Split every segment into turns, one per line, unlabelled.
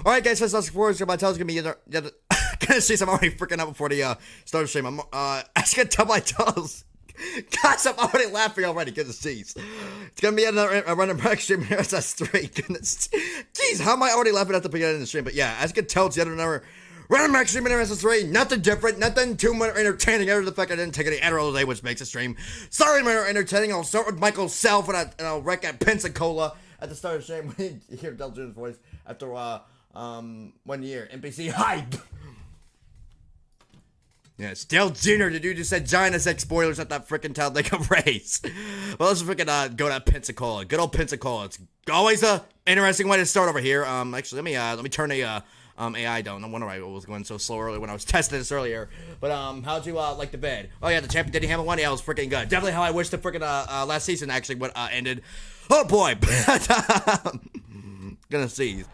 Alright guys, first before my tell's gonna be gonna see some already freaking out before the start of the stream. I'm as you can tell my tells. Guys, I'm already laughing already, goodness jeez. It's gonna be another random break stream here. It's S3. Goodness. Jeez, how am I already laughing at the beginning of the stream? But yeah, as you can tell, it's yet another random break stream in S3. Nothing different, nothing too much entertaining, other than the fact I didn't take any Adderall today, which makes the stream sorry more entertaining. I'll start with Michael's self and I'll wreck at Pensacola at the start of the stream when you hear Del Jr.'s voice after 1 year. NPC hype. Yes, Dale Jr., the dude who said giant SX spoilers at that freaking Talladega race. Well, let's freaking go to Pensacola. Good old Pensacola. It's always a interesting way to start over here. Actually, let me turn the AI down. No wonder I was going so slow earlier when I was testing this earlier. But how'd you like the vid? Oh yeah, the champion Denny Hamlin won. Yeah, it was freaking good. Definitely how I wish the freaking last season actually would ended. Oh boy. Gonna see.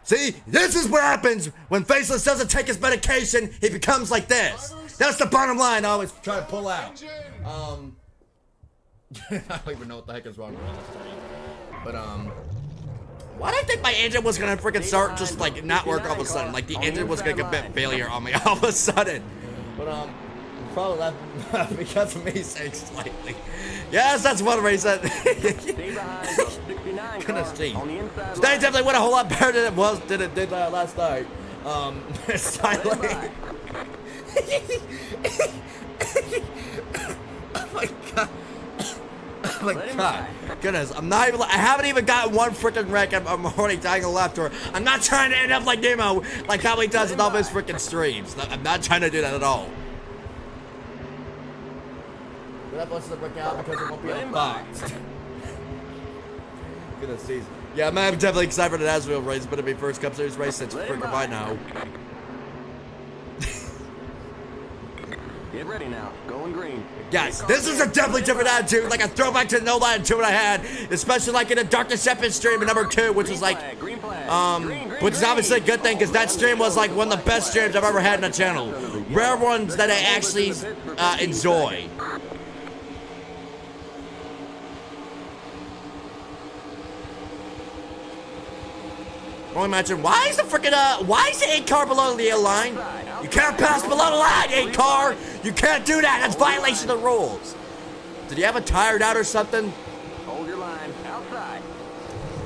See, this is what happens when Faceless doesn't take his medication. He becomes like this. That's the bottom line I always try to pull out. I don't even know what the heck is wrong with this thing. But, why did I think my engine was gonna freaking start just, like, not work all of a sudden? Like, the engine was gonna commit failure on me all of a sudden. But, probably that because of me saying slightly. Yes, that's one reason. Goodness gee. Today definitely went a whole lot better than it did last night. Slightly. Oh my god. Oh my god. Goodness, I haven't even gotten one freaking wreck. I'm already dying a laughter. I'm not trying to end up like Nemo, like how he does with all his freaking streams. I'm not trying to do that at all. That busted the brick out because it won't be unboxed. Goodness season. Yeah, I'm definitely excited for the Nashville race, but it'll be first Cup Series race since freaking by now.
Get ready now. Going green.
Guys, this is a definitely different attitude, like a throwback to the no attitude I had, especially like in the Dark Deception stream in number 2, which is like, which is obviously a good thing because that stream was like one of the best streams I've ever had on the channel. Rare ones that I actually enjoy. Only imagine why is the freaking why is the 8 car below the line? You can't pass below the line, 8 car. You can't do that. That's violation of the rules. Did he have a tired out or something?
Hold your line outside.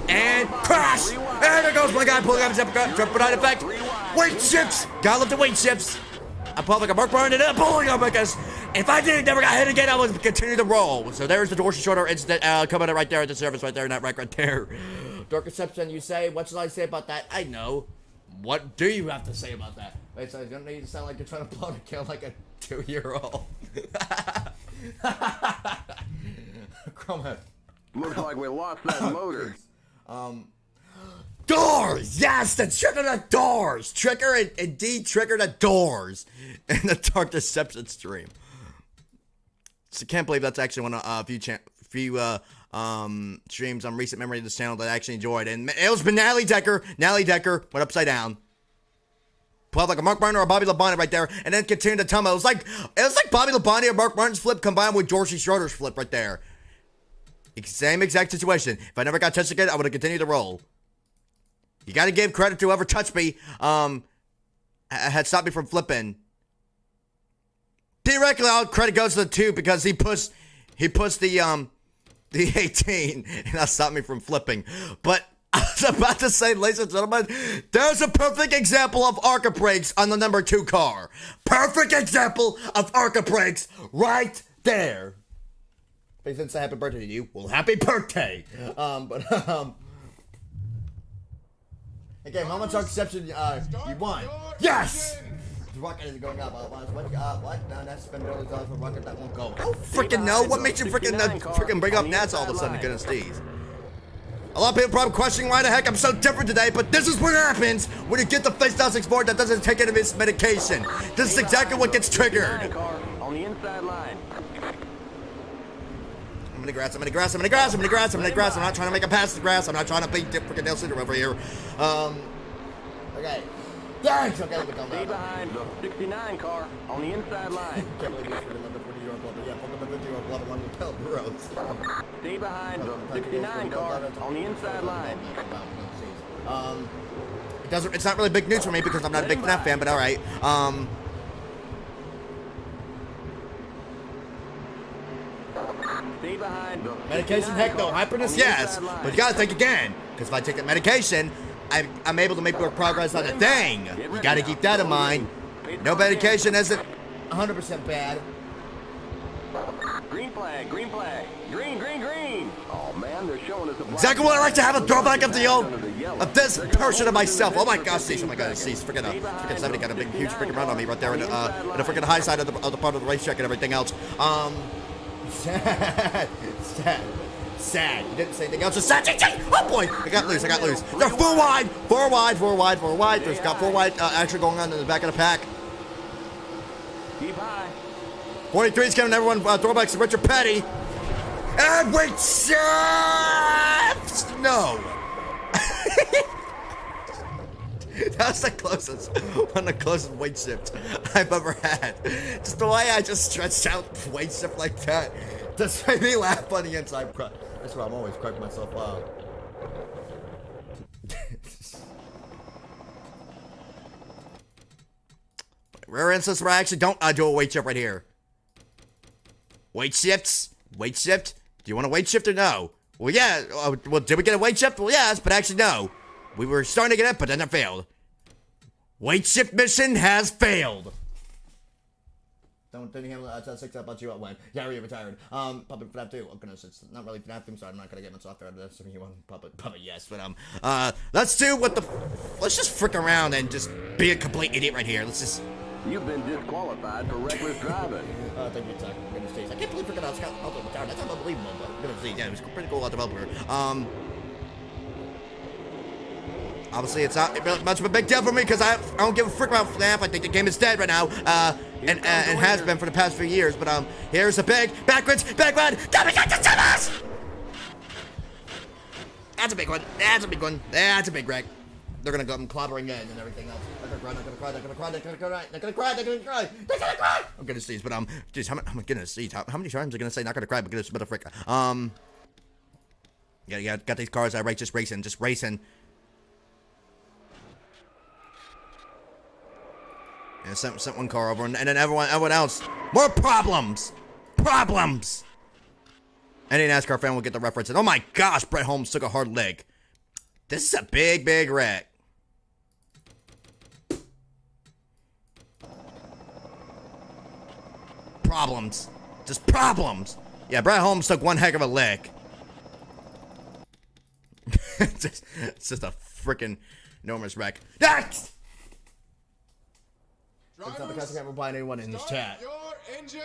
And crash! And there goes my guy pulling up his jump behind effect. Weight shifts. Gotta love the weight shifts. I pulled like a Mark Burn and then pulling up because if I didn't never got hit again, I would continue to roll. So there's the Dorsey Shorter incident coming in right there at the surface right there in that wreck right there. Dark Deception, you say? What should I say about that? I know. What do you have to say about that? Wait, so it's gonna need to sound like you're trying to blow to kill like a 2-year-old. Chromhead.
Looks like we lost that motor.
Doors! Yes, the trigger the doors! Trigger and indeed trigger the doors in the Dark Deception stream. So can't believe that's actually one of a few streams on recent memory of this channel that I actually enjoyed. And it was Natalie Decker. Natalie Decker went upside down. Pulled up like a Mark Martin or a Bobby Labonte right there, and then continued to tumble. It was like Bobby Labonte or Mark Martin's flip combined with Dorsey Schroeder's flip right there. Same exact situation. If I never got touched again, I would have continued to roll. You got to give credit to whoever touched me. Had stopped me from flipping. Theoretically, all credit goes to the 2 because he pushed the 18 and that stopped me from flipping. But I was about to say, ladies and gentlemen, there's a perfect example of ARCA brakes on the number 2 car. Perfect example of ARCA brakes right there. Hey, since happy birthday to you. Well, happy birthday. Again, how much exception you won? Yes! The rocket is going up. What? No, that's been $1 for a rocket that won't go. Oh, freaking no. What makes you freaking bring up Nats all of a sudden, goodness tease? A lot of people probably questioning why the heck I'm so different today, but this is what happens when you get the Face 64 that doesn't take any of its medication. This is exactly what gets triggered.
On the inside line.
I'm gonna grass. I'm not trying to make a pass to the grass. I'm not trying to beat freaking Dale Cedar over here. Okay. Thanks. Okay, let me come
Stay behind the 69 car on the inside line.
Can't believe this for the 40-year-old club. Yeah, from the 50-year-old club on the Pelt Roads.
Stay behind the 69 car on the inside line.
It's not really big news for me because I'm not a big FNAF fan, but all right.
Stay behind.
Medication, heck no. Hyperness, yes. But you gotta think again, because if I take that medication, I'm able to make more progress on the thing. You gotta keep that in mind. No medication isn't 100% bad.
Green flag, green flag. Green, green, green. Oh man, they're showing us a black
Exactly what I like to have a throwback of the old,
yellow.
of this version of myself. Oh my gosh, Cease. Oh my god, Cease. Freaking 70 got a big, huge freaking run on me right there in the freaking high side of the part of the racetrack and everything else. Sad. You didn't say anything else. Just sad. Oh boy, I got loose. They're four wide. There's got four wide action going on in the back of the pack.
Keep high.
43 is giving everyone throwbacks to Richard Petty. And wait, no. That's the closest, one of the closest weight shift I've ever had. Just the way I just stretched out weight shift like that just made me laugh on the inside. That's why I'm always cracking myself up. Rare instance where I actually don't do a weight shift right here. Weight shifts? Weight shift? Do you want a weight shift or no? Well, yeah. Well, did we get a weight shift? Well, yes, but actually, no. We were starting to get it, but then it failed. Weight shift mission has failed. Didn't handle that 6 about you when. Yeah, you're retired. Puppet FNAF 2. Oh goodness, it's not really FNAF 2, so I'm not gonna get much off there out of this. If you want puppet, yes, but let's do what the. Let's just frick around and just be a complete idiot right here. Let's just.
You've been disqualified for reckless driving.
Thank you, Zach. I'm gonna say. I can't believe freaking out Scott retired. That's unbelievable. But I'm gonna see. Yeah, it was pretty cool developer. Obviously, it's not much of a big deal for me because I don't give a frick about FNAF. I think the game is dead right now, and has been for the past few years. But here's a big backwards backward. Coming at the us. That's a big one. That's a big wreck. They're gonna go clobbering in and everything else. They're gonna cry. I'm gonna sneeze, but geez, I'm gonna sneeze. How many times are I gonna say not gonna cry? But goodness, motherfucker. Yeah, got these cars. Just racing. And sent one car over, and then everyone else. More problems. Any NASCAR fan will get the reference. And oh my gosh, Brett Holmes took a hard leg. This is a big wreck. Problems. Just problems. Yeah, Brett Holmes took one heck of a leg. It's just a freaking enormous wreck. Next! It's not because I can't reply to anyone in this chat.
Your engines.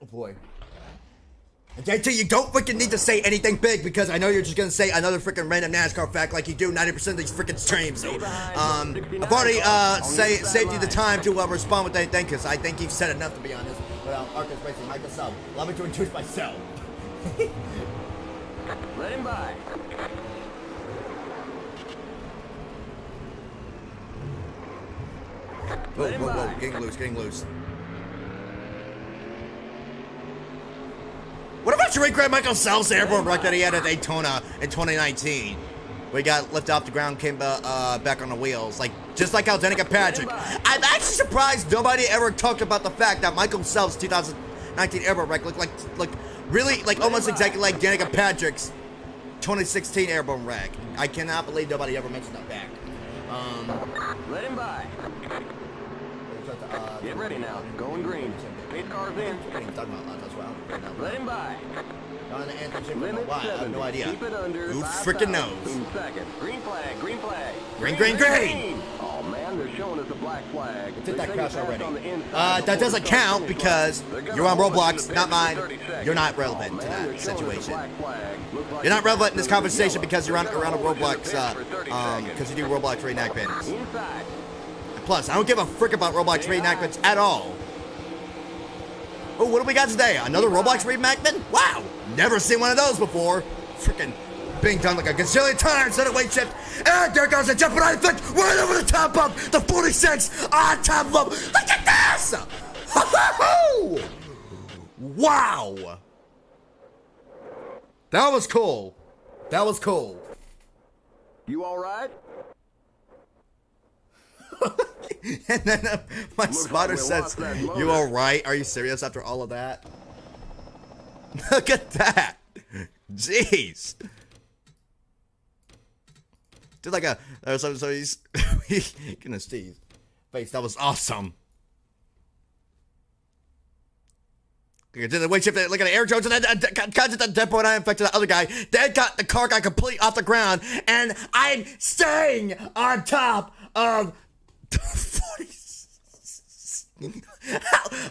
Oh boy. And JT, you don't freaking need to say anything big because I know you're just gonna say another freaking random NASCAR fact like you do 90% of these freaking streams. So, I've already saved you the time to respond with anything because I think you've said enough to be honest. But Arcus Racing, Michael Sub, allow me to introduce myself.
Let him by.
Whoa, getting loose. What about your great Michael Self's airborne wreck that he had at Daytona in 2019? Where he got lifted off the ground, came back on the wheels, just like how Danica Patrick. I'm actually surprised nobody ever talked about the fact that Michael Self's 2019 airborne wreck looked really almost exactly like Danica Patrick's 2016 airborne wreck. I cannot believe nobody ever mentioned that fact.
Let him by. Get ready now. Going green. Pace cars in. Let him by. Limit 7.
I have no idea.
Keep it under.
Who freaking knows?
In second. Green flag.
Green.
Oh man, they're showing us a black flag.
Did that
They
crash
say
already?
on the inside.
That doesn't count because you're on Roblox, not mine. You're not relevant to
Man, they're
that
showing us a
situation.
black flag. Looks like
You're not relevant in this
it's yellow.
conversation because you're on a Roblox,
For 30 seconds.
because you do Roblox reenactments.
Inside.
Plus, I don't give a frick about Roblox reenactments at all. Oh, what do we got today? Another Roblox reenactment? Wow! Never seen one of those before. Freaking being done like a gazillion times on a weight shift. And there goes the jumping on effect right over the top of the 46 on top of them. Look at this! Wow! That was cool.
You all right?
And then my
Looks
spotter
like we
says,
lost that motor.
"You all right? Are you serious after all of that?" Look at that. Jeez. Did like a so he's goodness Steve face. That was awesome. Look at the weight shift. Look at the air Jones and then got to the depot and I infected the other guy. Then the car got completely off the ground and I'm staying on top of the 40.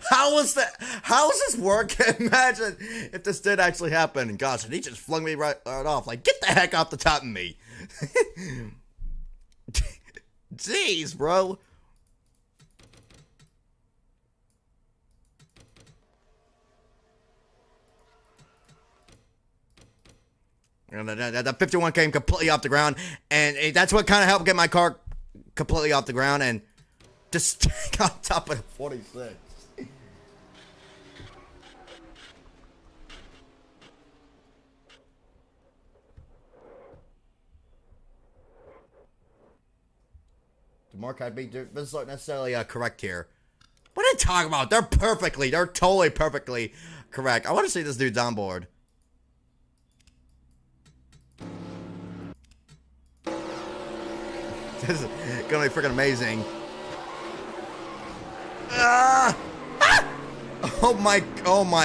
How is that? How does this work? Imagine if this did actually happen. Gosh, and he just flung me right off. Like, get the heck off the top of me. Jeez, bro. And the 51 came completely off the ground, and that's what kind of helped get my car completely off the ground and just on top of the 46. Mark, I'd be. This is not necessarily correct here. What are you talking about? They're totally perfectly correct. I want to see this dude's on board. This is gonna be freaking amazing. Ah! Ah! Oh my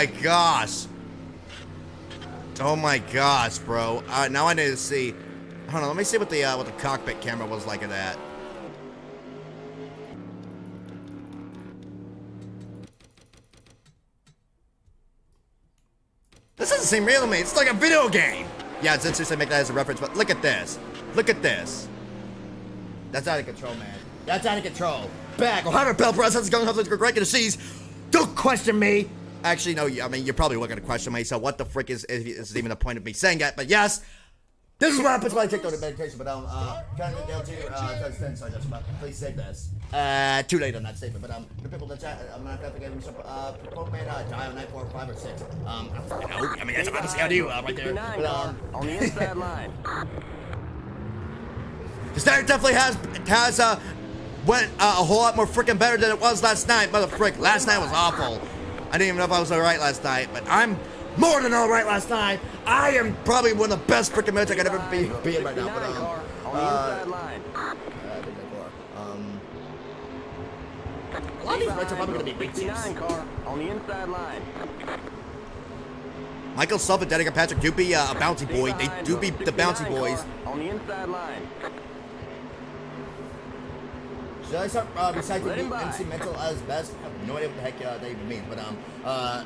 gosh. Oh my gosh, bro. Now I need to see. Hold on, let me see what the cockpit camera was like at that. This doesn't seem real to me. It's like a video game. Yeah, it's interesting to make that as a reference, but look at this. Look at this. That's out of control, man. That's out of control. Back. Ohio Bell Press. How's it going? How's it going? To seize. Don't question me. Actually, no. I mean, you're probably not going to question me. So what the frick is even the point of me saying that? But yes, this is what happens when I take on the medication. But trying to deal to so please save this. Too late on that statement. But the people in the chat, I'm not going to give them some man dial 945 or 6. I mean, that's obviously how do you right there. But,
on the inside line.
This night definitely has went a whole lot more freaking better than it was last night, mother frick. Last night was awful. I didn't even know if I was alright last night, but I'm more than alright last night. I am probably one of the best freaking minutes I could ever be in right now. But
on the inside line.
A lot of these nights are probably gonna be big teams.
Car on the inside line.
Michael Self and Dedica Patrick do be a bouncy boy. They do be the bouncy boys.
On the inside line.
Should I start recycling the MC Mental as best? I have no idea what the heck that even means, but yeah, well,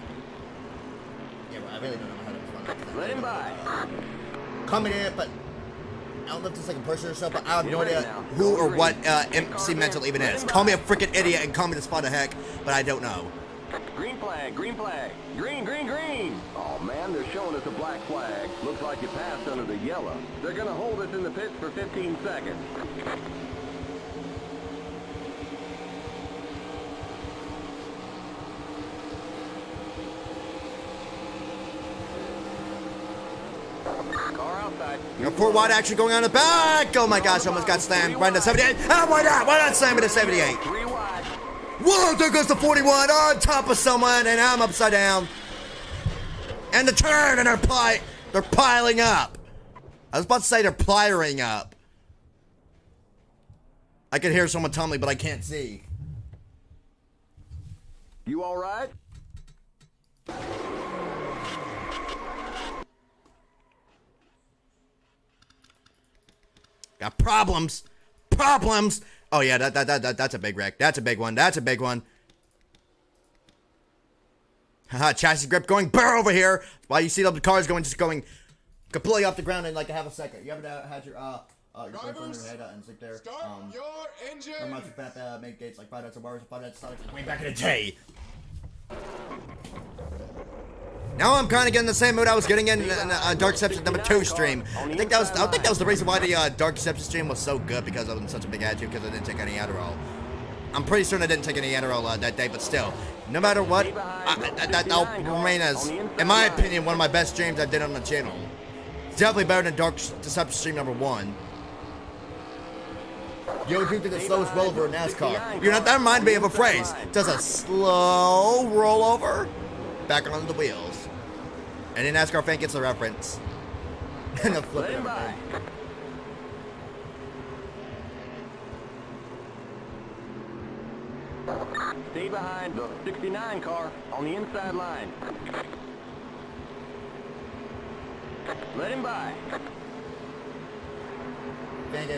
I really don't know how to respond.
Let him by.
Comment in it, but I don't know if it's like a person or so, but I have no idea who or what MC Mental even is. Call me a freaking idiot and call me the spot of heck, but I don't know.
Green flag, green flag. Green, green, green. Oh, man, they're showing us a black flag. Looks like you passed under the yellow. They're going to hold us in the pits for 15 seconds. Car outside.
You know, 4 wide action going on in the back. Oh my gosh, almost got slammed. Right into 78. Oh, why not? Why not slam it to 78?
3 wide.
Whoa, there goes the 41 on top of someone, and I'm upside down. And the turn, and they're piling up. I was about to say they're pliering up. I can hear someone tell me, but I can't see.
You all right?
Got problems. Problems. Oh yeah, that's a big wreck. That's a big one. That's a big one. Haha, chassis grip going burr over here. While you see the cars just going completely off the ground in like a half a second. You ever had your
Drivers,
head and sit there?
Start your engine.
Reminds me of fat make gates like 5 nuts or bars, 5 nuts started way back in the day. Now I'm kind of getting the same mood I was getting in Dark Deception number 2 stream. I think that was the reason why the Dark Deception stream was so good, because I was in such a big attitude because I didn't take any Adderall. I'm pretty certain I didn't take any Adderall that day, but still, no matter what, that'll remain as, in my opinion, one of my best streams I did on the channel. It's definitely better than Dark Deception stream number 1. Yo, who did the slowest rollover in NASCAR? You know, that reminded me of a phrase. Does a slow rollover back on the wheels. And the NASCAR fan gets the reference. And the flip and everything.
Stay behind the 69 car on the inside line. Let him by.
Get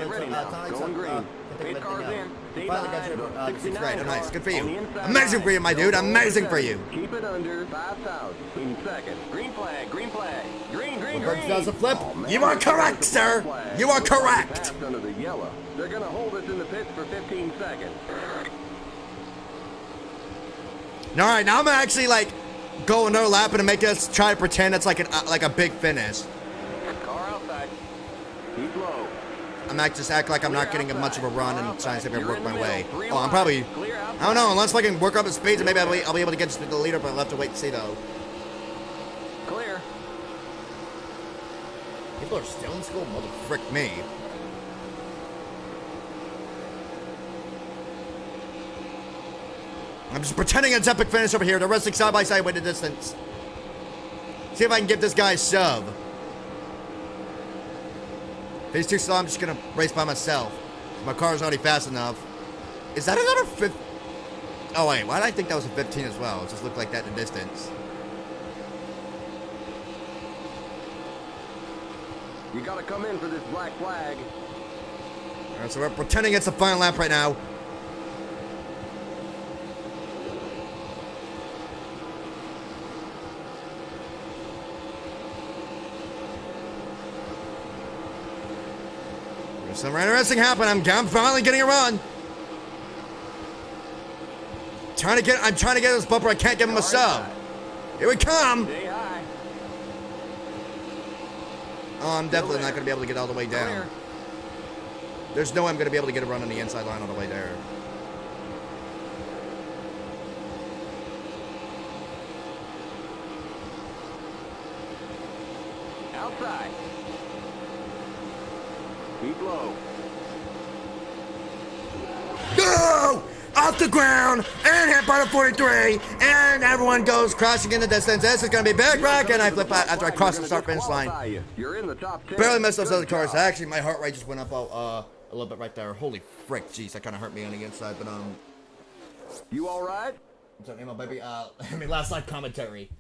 ready now. Going green. Pace cars in. Stay behind the 69
right. Oh, nice.
car
Good for you.
on the inside
Amazing
line.
for you, my dude. Amazing for you.
Keep it under 5,000 in second. Green flag. Green flag. Green, green, green.
Does a flip.
Oh, man,
You are correct, sir. You are correct.
Passed under the yellow. They're going to hold us in the pits for 15 seconds.
All right, now I'm gonna actually like go another lap and make us try to pretend it's like a big finish.
Car outside. Keep low.
I'm not just act like I'm not getting much of a run and trying to see if I can work my way. Oh, I'm probably, I don't know, unless I can work up the speeds and maybe I'll be able to get to the leader, but I'll have to wait and see though.
Clear.
People are still in school, mother frick me. I'm just pretending it's epic finish over here. They're wrestling side by side with the distance. See if I can give this guy a shove. If he's too slow, I'm just gonna race by myself. My car's already fast enough. Is that another 15? Oh wait, why did I think that was a 15 as well? It just looked like that in the distance.
You gotta come in for this black flag.
Alright, so we're pretending it's the final lap right now. There's something interesting happening. I'm finally getting a run. I'm trying to get this bumper. I can't give him a sub. Here we come.
Stay high.
Oh, I'm definitely not going to be able to get all the way down.
Clear.
There's no way I'm going to be able to get a run on the inside line all the way there.
Outside. Keep low.
Go! Off the ground and hit by the 43, and everyone goes crashing in the distance. This is going to be big wreck, and I flip out after I cross the start finish line.
You're in the top 10.
Barely missed those other cars. Actually, my heart rate just went up a little bit right there. Holy frick, jeez, that kind of hurt me on the inside. But
You all right?
what's up, Nemo, baby? Last live commentary.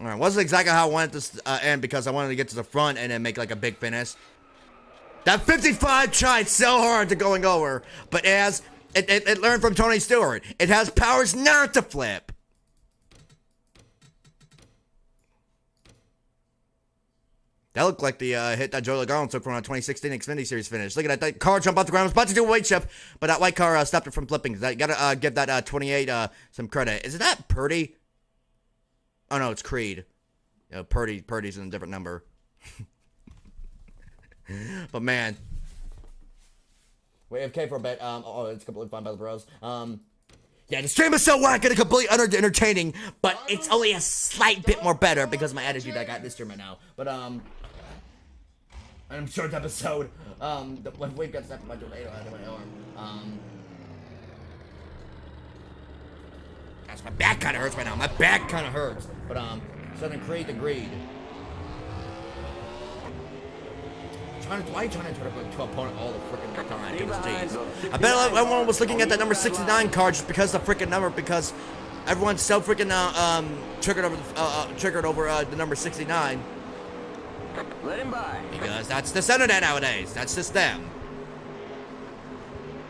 All right, wasn't exactly how I wanted this to end because I wanted to get to the front and then make like a big finish. That 55 tried so hard to going over, but it learned from Tony Stewart. It has powers not to flip. That looked like the hit that Joey Logano took from a 2016 Xfinity Series finish. Look at that car jump off the ground. I was about to do a weight shift, but that white car stopped it from flipping. You gotta give that 28 some credit. Is it that Purdy? Oh no, it's Creed. You know, Purdy's in a different number. But man, wait, AFK for a bit. Oh, it's completely fine by the bros. Yeah, the stream is so whack and completely entertaining, but it's only a slight bit more better because of my attitude I got this stream right now. But I'm short episode. When Wade got snapped by my tornado out of my arm. Gosh, my back kind of hurts right now. My back kind of hurts. But Southern Creed agreed. Why are you trying to turn up to opponent all the freaking time? Jeez. I bet everyone was looking at that number 69 card just because the freaking number, because everyone's so freaking triggered over the number 69.
Let him by.
Because that's the internet nowadays. That's just them.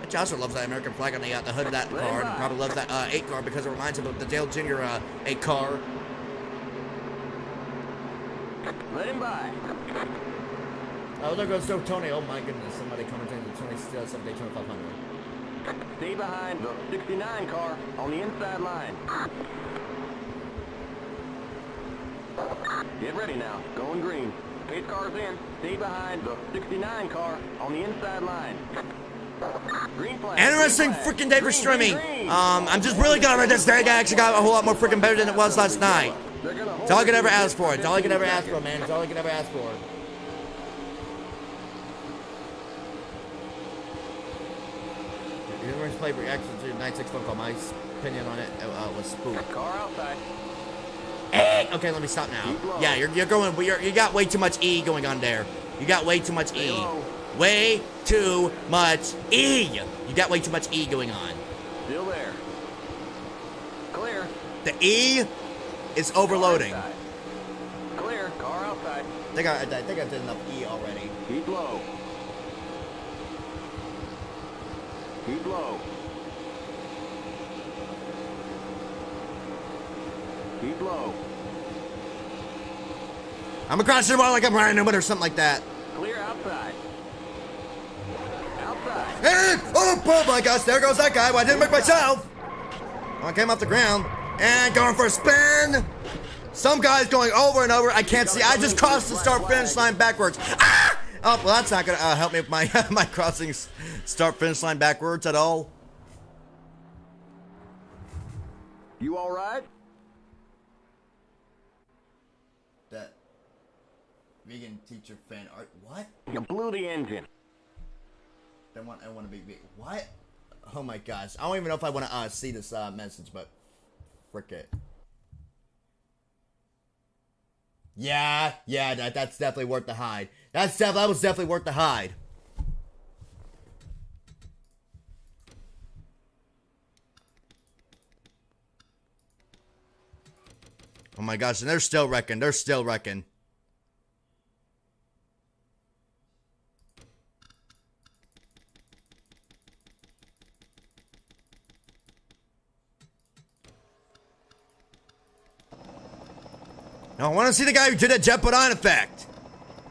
Which also loves that American flag on the hood of that car, and probably loves that 8 car because it reminds him of the Dale Jr. 8 car.
Let him by.
Oh, there goes Tony. Oh my goodness, somebody commenting the 27 Daytona 500.
Stay behind the 69 car on the inside line. Get ready now. Going green. Pace car's in. Stay behind the 69 car on the inside line. Green flag.
Interesting freaking day for streaming. I'm just really glad that this day actually got a whole lot more freaking better than it was last night. It's all I could ever ask for. It's all I could ever ask for, man. It's all I could ever ask for. Universe play reaction to 96 phone call. My opinion on it was spook.
Car outside.
Okay, let me stop now. Yeah, you're going. You got way too much E going on there. You got way too much E. Way too much E. You got way too much E going on.
Still there. Clear.
The E is overloading.
Outside. Clear. Car outside.
I think I did enough E already.
Keep low. Keep low. Keep low.
I'm across the bar like I'm riding a or something like that.
Clear outside. Outside.
And, oh my gosh, there goes that guy. Well, I didn't make myself. I came off the ground and going for a spin. Some guy's going over and over. I can't see. I just crossed the start finish line backwards. Ah! Oh, well, that's not gonna help me with my my crossing start finish line backwards at all.
You all right?
That vegan teacher fan art. What?
You blew the engine.
I want to be what? Oh my gosh! I don't even know if I want to see this message, but frick it. Yeah, that's definitely worth the hide. That was definitely worth the hide. Oh my gosh, and they're still wrecking. They're still wrecking. Now, I want to see the guy who did the Jeopardy effect.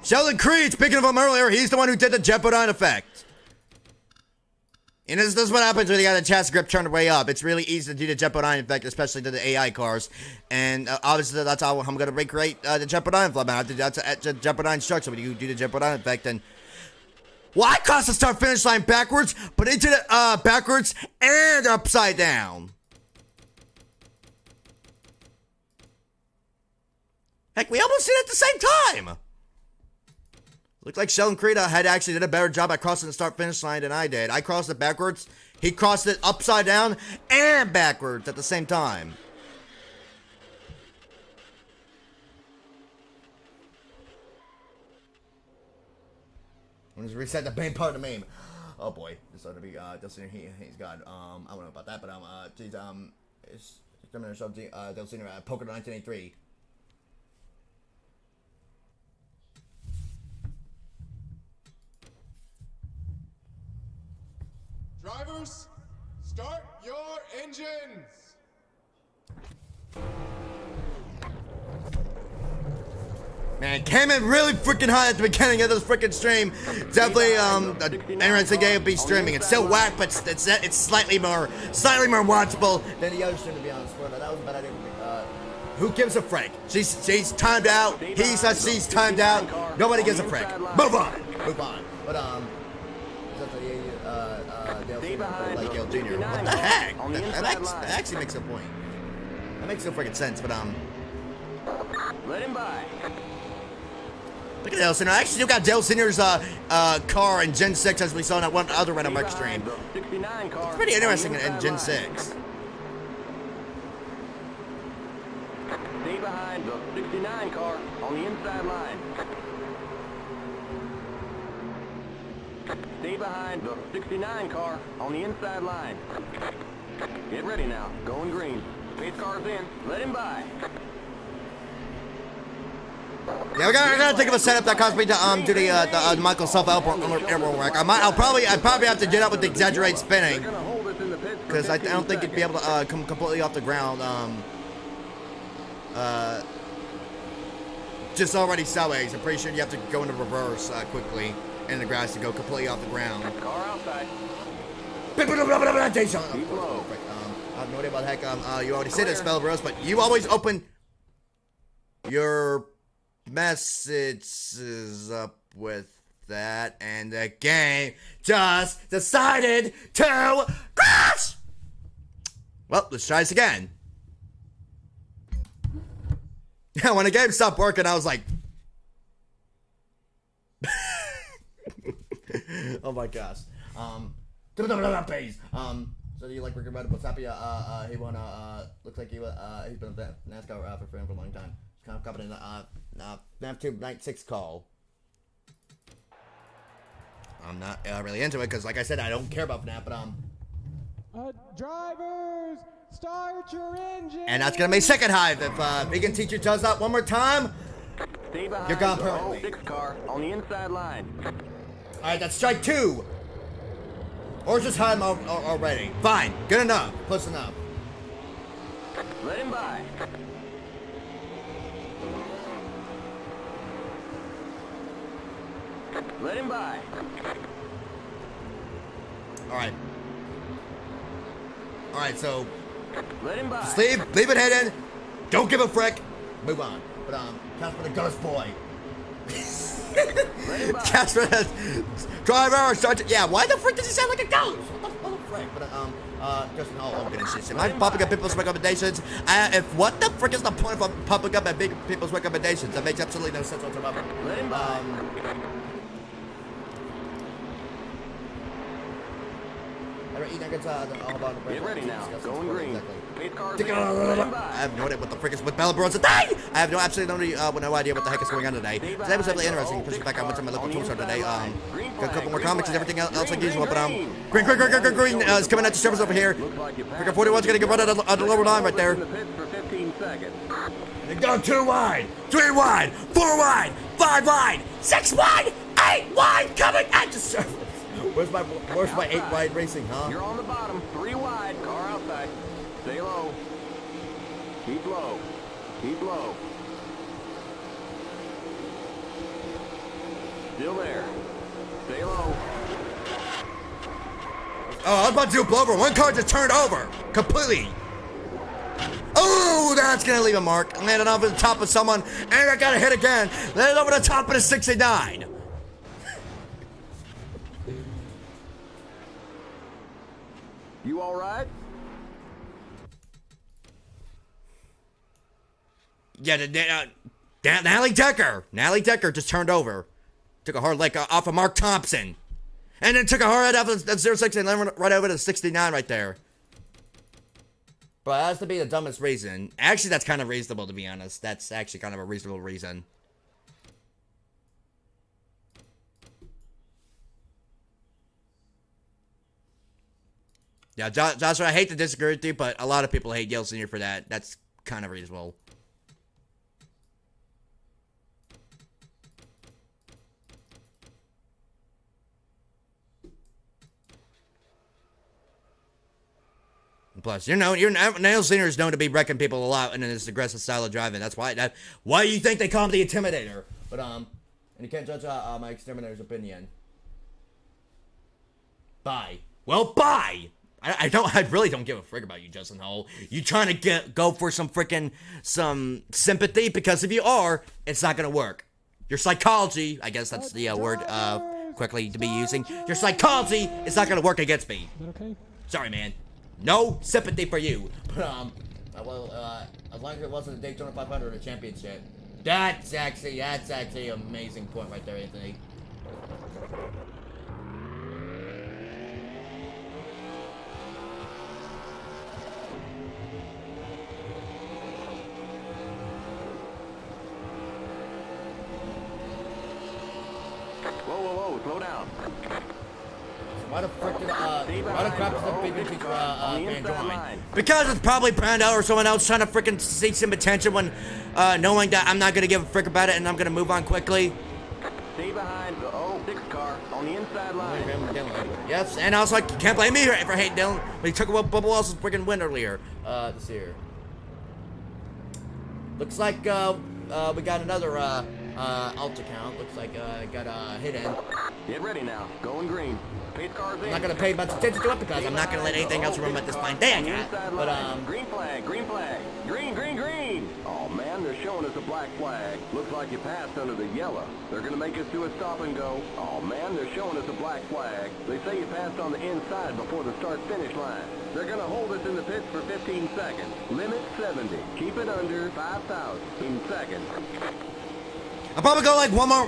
Sheldon Creed, speaking of him earlier, he's the one who did the Jeopardy effect. And this is what happens when you got the chassis grip turned way up. It's really easy to do the Jeopardy effect, especially to the AI cars. And obviously, that's how I'm going to recreate the Jeopardy effect. That's a Jeopardy instruction. When you do the Jeopardy effect, then... Well, I crossed the start-finish line backwards, but it did it backwards and upside down. Heck, we almost did it at the same time. Looked like Sheldon Creed had actually did a better job at crossing the start-finish line than I did. I crossed it backwards. He crossed it upside down and backwards at the same time. I'm gonna reset the main part of the meme. Oh boy, this ought to be Delciner. He's got I don't know about that, but geez, it's Delciner Poker 1983.
Drivers, start your engines.
Man, came in really freaking hot at the beginning of this freaking stream. Definitely, NR2003 will be streaming. It's still whack, but it's slightly more watchable than the other stream, to be honest. But that was a bad idea. Who gives a frick? She's timed out. He says she's timed out. Nobody gives a frick. Move on. But like Yale Jr. What the heck? That actually makes a point. That makes no freaking sense. But
Let him by.
look at Dale Center. I actually got Dale Center's car in Gen 6 as we saw in that one other random wreck stream. It's pretty interesting in Gen 6.
Stay behind the 69 car on the inside line. Stay behind the 69 car on the inside line. Get ready now. Going green. Pace car's in. Let him by.
Yeah, I gotta think of a setup that caused me to do the Michael self-help airborne work. I'd probably have to do that with the exaggerated spinning, because I don't think it'd be able to come completely off the ground. Just already sideways. I'm pretty sure you have to go into reverse quickly in the grass to go completely off the ground.
Car outside.
I have no idea about the heck. You already said it, spell Rose, but you always open your messages up with that, and the game just decided to crash. Well, let's try this again. Yeah, when the game stopped working, I was like, oh my gosh. So do you like Ricky Red? What's happy? He won. Looks like he's been a NASCAR for a long time. He's kind of covered in NAV2 Night 6 call. I'm not really into it because, like I said, I don't care about FNAF, but
drivers, start your engine.
And that's gonna be second hive if Vegan Teacher does that one more time.
Stay behind
You're gone
the
permanently.
06 car on the inside line.
All right, that's strike 2. Or just hide him already. Fine, good enough, close enough.
Let him by. Let him by.
All right, so
Let him by.
just leave it hidden. Don't give a frick. Move on. But Casper the Ghost Boy.
Let him by.
Casper has driver sergeant. Yeah, why the frick does he sound like a ghost? What the frick? But Justin Hall. Oh goodness, am I popping up people's recommendations? If what the frick is the point of popping up at big people's recommendations? That makes absolutely no sense whatsoever.
Let him by. Get ready now. Going green. Pace cars in. Let him
I
by.
have no idea what the frick is with Bellabros today. I have absolutely no idea what the heck is going on today. Today was really interesting. Especially back I went to my local tool store today. Got a couple more comics and everything else like usual. But green is coming at the service over here. Freaking 41's gonna get run out of the lower line right there.
In the pits for 15 seconds.
They go 2 wide, 3 wide, 4 wide, 5 wide, 6 wide, 8 wide coming at the surface. Where's my 8 wide racing, huh?
You're on the bottom. 3 wide. Car outside. Stay low. Keep low. Keep low. Still there. Stay low.
Oh, I was about to do a blowover. One car just turned over completely. Oh, that's gonna leave a mark. Landed over the top of someone, and I got a hit again. Landed over the top of the 69.
You all right?
Yeah, Natalie Decker just turned over. Took a hard leg off of Mark Thompson. And then took a hard head off of the 06 and then right over to the 69 right there. But it has to be the dumbest reason. Actually, that's kind of reasonable, to be honest. That's actually kind of a reasonable reason. Yeah, Joshua, I hate to disagree with you, but a lot of people hate Yale Senior for that. That's kind of reasonable. Plus, Yale Senior is known to be wrecking people a lot in this aggressive style of driving. That's why you think they call him the Intimidator. But and you can't judge my exterminator's opinion. Bye. Well, bye. I really don't give a frick about you, Justin Hall. You trying to go for some sympathy? Because if you are, it's not gonna work. Your psychology, I guess that's the word quickly to be using. Your psychology is not gonna work against me.
Is that okay?
Sorry, man. No sympathy for you. But as long as it wasn't a Daytona 500 or a championship. That's actually an amazing point right there, Anthony.
Whoa, slow down.
Why the frick did crap does the big teacher fan join?
line.
Because it's probably Brando or someone else trying to frickin' seek some attention when knowing that I'm not gonna give a frick about it and I'm gonna move on quickly.
Stay behind the 06 car on the inside line.
Yes, and also I can't blame me for hating Dylan, but he took away Bubba Wallace's freaking win earlier this year. Looks like we got another alt account. Looks like got hidden.
Get ready now. Going green. Pace cars in.
I'm not gonna pay much attention to it because I'm not gonna let anything else ruin about this fine day I got. But
green flag, green flag. Green, green, green. Oh man, they're showing us a black flag. Looks like you passed under the yellow. They're gonna make us do a stop and go. Oh man, they're showing us a black flag. They say you passed on the inside before the start-finish line. They're gonna hold us in the pits for 15 seconds. Limit 70. Keep it under 5,000 seconds.
I'll probably go like one more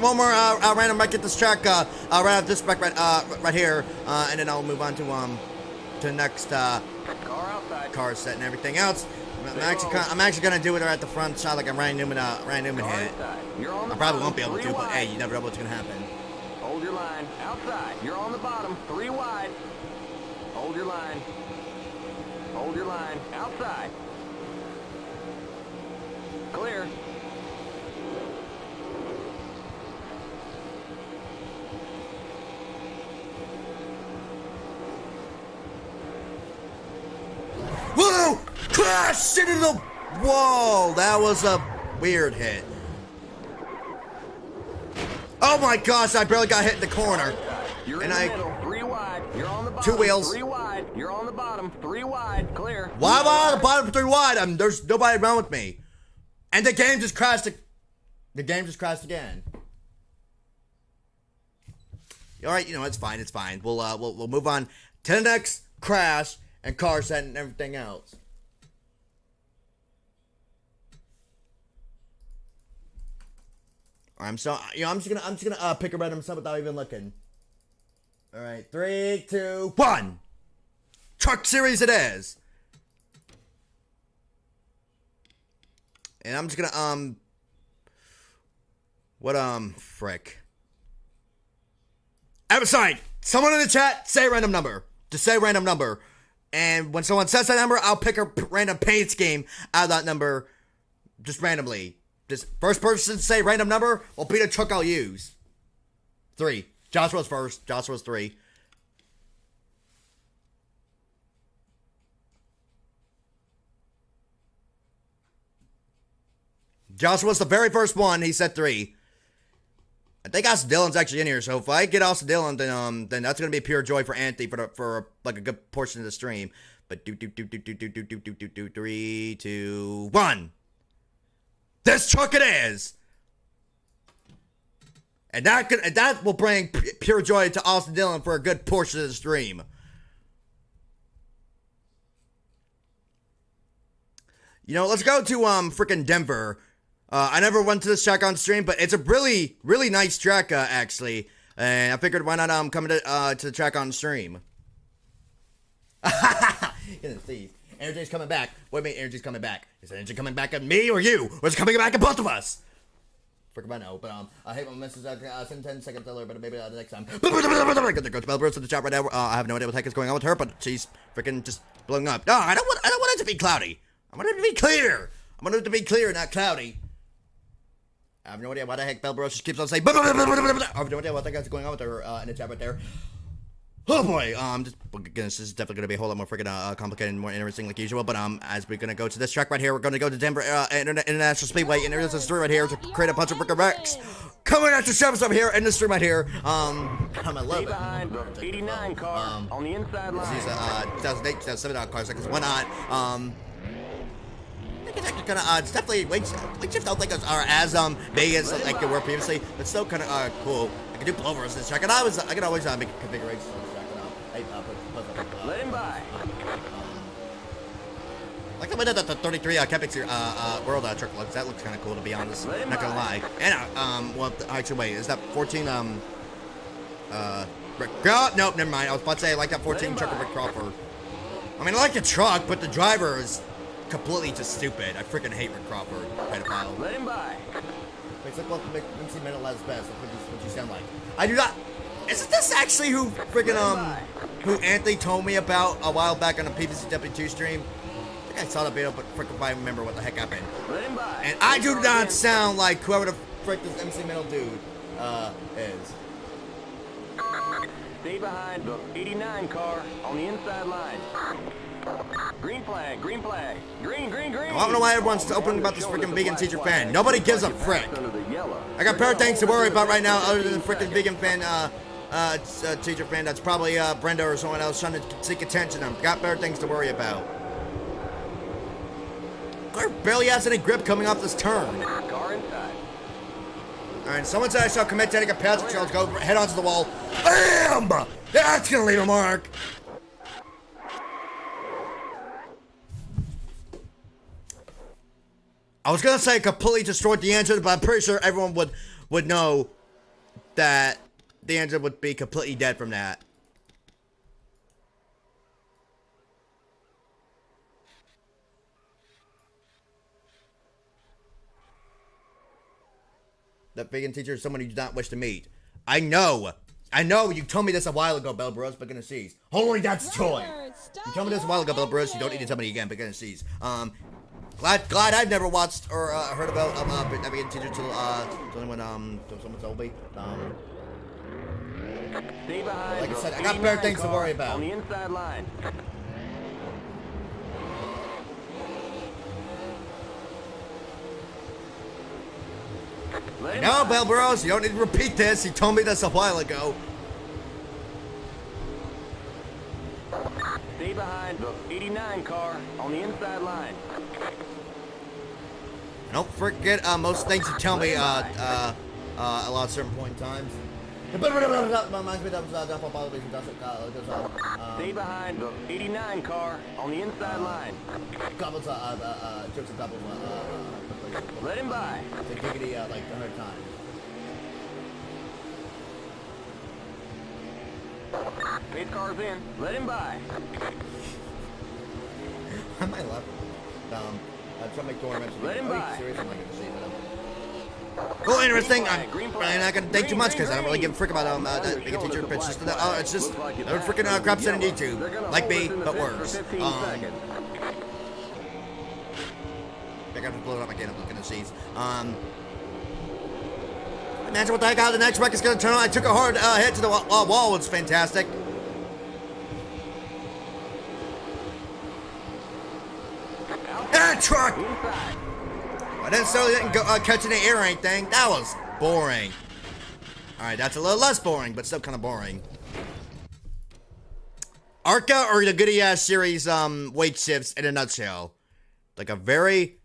random wreck at this track right off this wreck right here, and then I'll move on to the next car set and everything else. I'm actually gonna do it at the front shot like a Ryan Newman hit. I probably won't be able to, but hey, you never know what's gonna happen.
Hold your line. Outside. You're on the bottom. 3 wide. Hold your line. Hold your line. Outside. Clear.
Whoa! Crash into the wall. That was a weird hit. Oh my gosh! I barely got hit in the corner.
You're
and
in the middle. 3 wide. You're on the bottom.
2 wheels.
3 wide. You're on the bottom. 3 wide. Clear.
Why am I on the bottom 3 wide? There's nobody around with me, and the game just crashed. The game just crashed again. All right, you know it's fine. It's fine. We'll move on to the next crash and car set and everything else. I'm just gonna pick a random stuff without even looking. All right, 3, 2, 1. Truck series it is. And I'm just gonna frick. I'm sorry. Someone in the chat say a random number. Just say a random number. And when someone says that number, I'll pick a random paint scheme out of that number, just randomly. Just first person to say random number will be the truck I'll use. 3. Joshua's first. Joshua's 3. Joshua's the very first one. He said 3. I think Austin Dillon's actually in here, so if I get Austin Dillon, then that's gonna be pure joy for Anthony for like a good portion of the stream. But 3, 2, 1. This truck it is, and that will bring pure joy to Austin Dillon for a good portion of the stream. You know, let's go to freaking Denver. I never went to this track on stream, but it's a really, really nice track, actually. And I figured why not come to the track on stream. Goodness, please. Energy's coming back. What do you mean energy's coming back? Is the energy coming back at me or you? Or is it coming back at both of us? Frick if I know, but I hate my message. Send 10 seconds earlier, but maybe the next time. There goes Bellbirds in the chat right now. I have no idea what the heck is going on with her, but she's freaking just blowing up. No, I don't want it to be cloudy. I want it to be clear. I want it to be clear, not cloudy. I have no idea why the heck Bellbirds just keeps on saying. I have no idea what the heck is going on with her in the chat right there. Oh boy, this is definitely gonna be a whole lot more freaking complicated and more interesting like usual. But as we're gonna go to this track right here, we're gonna go to Denver International Speedway, and there's a story right here to create a bunch of freaking wrecks. Coming at the shows over here in the stream right here. I'm 11.
Behind the 89 car on the inside line.
These 2008, 2007 cars, because why not? I think it's actually kind of it's definitely weight shifts. I don't think are as big as like they were previously, but still kind of cool. I can do blowovers in this track, and I can always make configurations on this track.
Let him by.
Like the way that the 33 Kepix World truck looks. That looks kind of cool, to be honest. Not gonna lie. And well, actually, wait, is that 14? Nope, never mind. I was about to say I like that 14 truck of Rick Crawford. I mean, I like the truck, but the driver is completely just stupid. I freaking hate Rick Crawford. Pedophile.
Let him by.
It's like what makes him mental as best. What you sound like. I do not. Isn't this actually who freaking who Anthony told me about a while back on the PVCW2 stream? I think I saw the video, but freaking I remember what the heck happened.
Let him by.
And I do not sound like whoever the frick this MC Mental dude is.
Stay behind the 89 car on the inside line. Green flag, green. Green, green, green.
I don't know why everyone's open about this freaking vegan teacher fan. Nobody gives a frick.
yellow.
I got better things to worry about right now other than the freaking vegan fan, teacher fan. That's probably Brenda or someone else trying to seek attention. I've got better things to worry about. Car barely has any grip coming off this turn.
Car inside.
Alright, someone said I saw commit to take a pass. Let's go head onto the wall. Bam! That's gonna leave a mark. I was gonna say it completely destroyed the engine, but I'm pretty sure everyone would know that the engine would be completely dead from that. That vegan teacher is someone you do not wish to meet. I know. You told me this a while ago, Bell Bros, but goodness sees. Only that's joy. You told me this a while ago, Bell Bros. You don't need to tell me again, but goodness sees. Glad I've never watched or heard about a vegan teacher till someone told me.
Stay behind.
Like I said, I got better things to worry about.
On the inside line.
No, Bell Bros, you don't need to repeat this. You told me this a while ago.
Stay behind the 89 car on the inside line.
Don't forget most things you tell me a lot of certain point in times.
Stay behind the 89 car on the inside line. Let him by.
Giggity like 100 times.
Pace car's in. Let him by.
I might laugh. I'm trying to make tournaments.
Let him by.
Serious, I'm not gonna see that. Well, interesting. I'm not gonna think too much because I don't really give a frick about that big teacher. But it's just another freaking crap set on YouTube, like me, but worse. I got to blow it up again. I'm looking to see. Imagine what the heck how the next wreck is gonna turn on. I took a hard hit to the wall. It's fantastic. That truck! I didn't go catch any air or anything. That was boring. Alright, that's a little less boring, but still kind of boring. ARCA or the goody ass series weight shifts in a nutshell. Like a very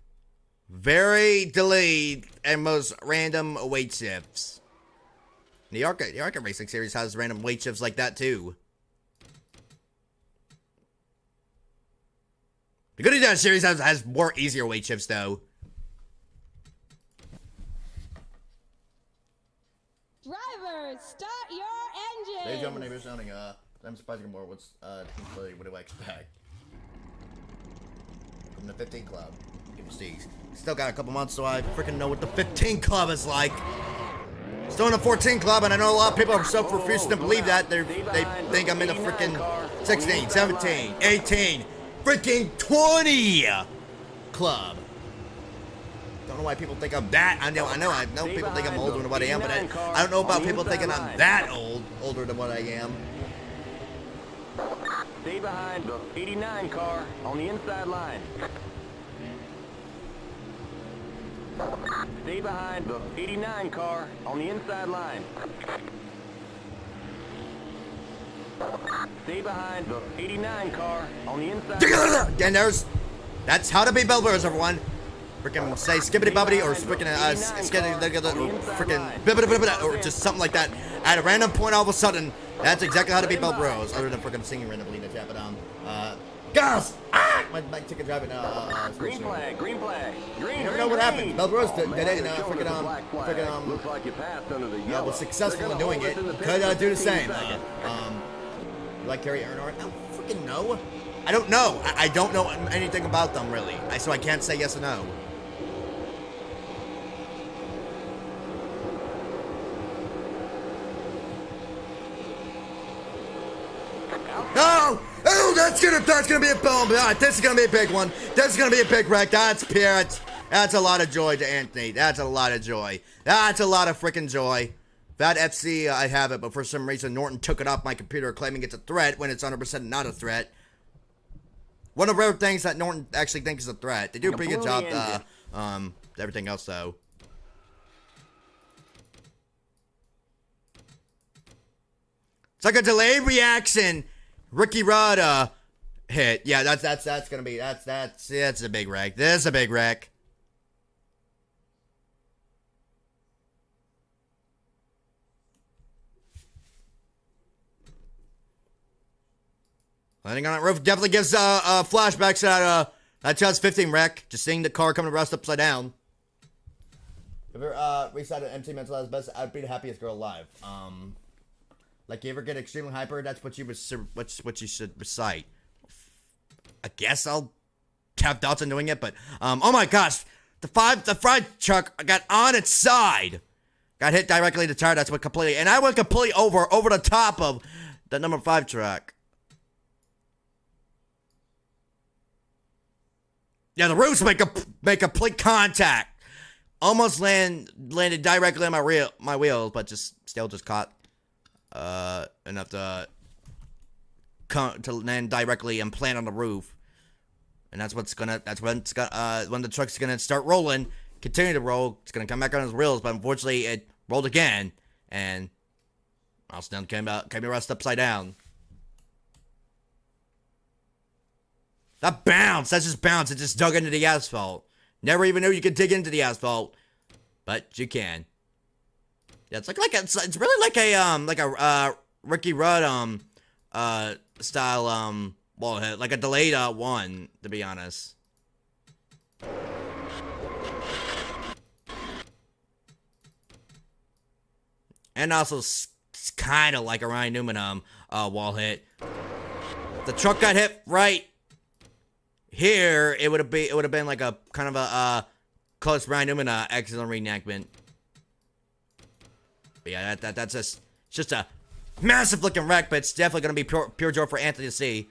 delayed and most random weight shifts. The ARCA Racing series has random weight shifts like that too. The Goody Dash series has more easier weight shifts though.
Drivers, start your engine.
Ladies and gentlemen, neighbors sounding I'm surprised more what do I expect? From the 15 Club. Still got a couple months, so I freaking know what the 15 Club is like. Still in the 14 Club, and I know a lot of people are so profuse to believe that they think I'm in the freaking 16, 17, 18, freaking 20 Club. Don't know why people think I'm that. I know people think I'm older than what I am, but I don't know about people thinking I'm that older than what I am.
Stay behind the 89 car on the inside line. Stay behind the 89 car on the inside line. Stay behind the 89 car on the inside line.
And that's how to be Bell Bros, everyone. Freaking say skibbity bobbity or freaking bibbity or just something like that at a random point all of a sudden. That's exactly how to be Bell Bros, other than freaking singing randomly in the chat. But guys, my ticket driving
green flag, green flag. Green,
you never know what happened. Bell Bros did it, and
looks like you passed under the yellow.
Was successful in doing it. Could do the same. Like Carrie Earnhardt? I don't freaking know. I don't know. I don't know anything about them really. So I can't say yes or no. No! Oh, that's gonna be a boom. This is gonna be a big one. This is gonna be a big wreck. That's a lot of joy to Anthony. That's a lot of joy. That's a lot of freaking joy. That FC, I have it, but for some reason Norton took it off my computer, claiming it's a threat when it's 100% not a threat. One of the rare things that Norton actually thinks is a threat. They do a pretty good job. Everything else though. It's like a delayed reaction. Ricky Rudd hit. Yeah, that's gonna be that's a big wreck. This is a big wreck. Landing on that roof definitely gives flashbacks to that 2015 wreck. Just seeing the car coming to rust upside down. If you're recited MC Mental as best, I'd be the happiest girl alive. Like you ever get extremely hyper, that's what you should recite. I guess I'll have thoughts on doing it, but oh my gosh, the fried truck got on its side, got hit directly in the tire. That's what completely, and I went completely over the top of the number 5 truck. Yeah, the roofs make complete contact. Almost landed directly on my wheels, but still caught enough to land directly and plant on the roof. And that's when the truck's gonna start rolling, continue to roll. It's gonna come back on its wheels, but unfortunately it rolled again, and also came to rest upside down. That bounce, that's just bounce. It just dug into the asphalt. Never even knew you could dig into the asphalt, but you can. Yeah, it's really like a Ricky Rudd style wall hit, like a delayed one, to be honest. And also kind of like a Ryan Newman wall hit. The truck got hit right here. It would have been like a kind of a close Ryan Newman accident reenactment. But yeah, that's just a massive looking wreck, but it's definitely gonna be pure joy for Anthony to see.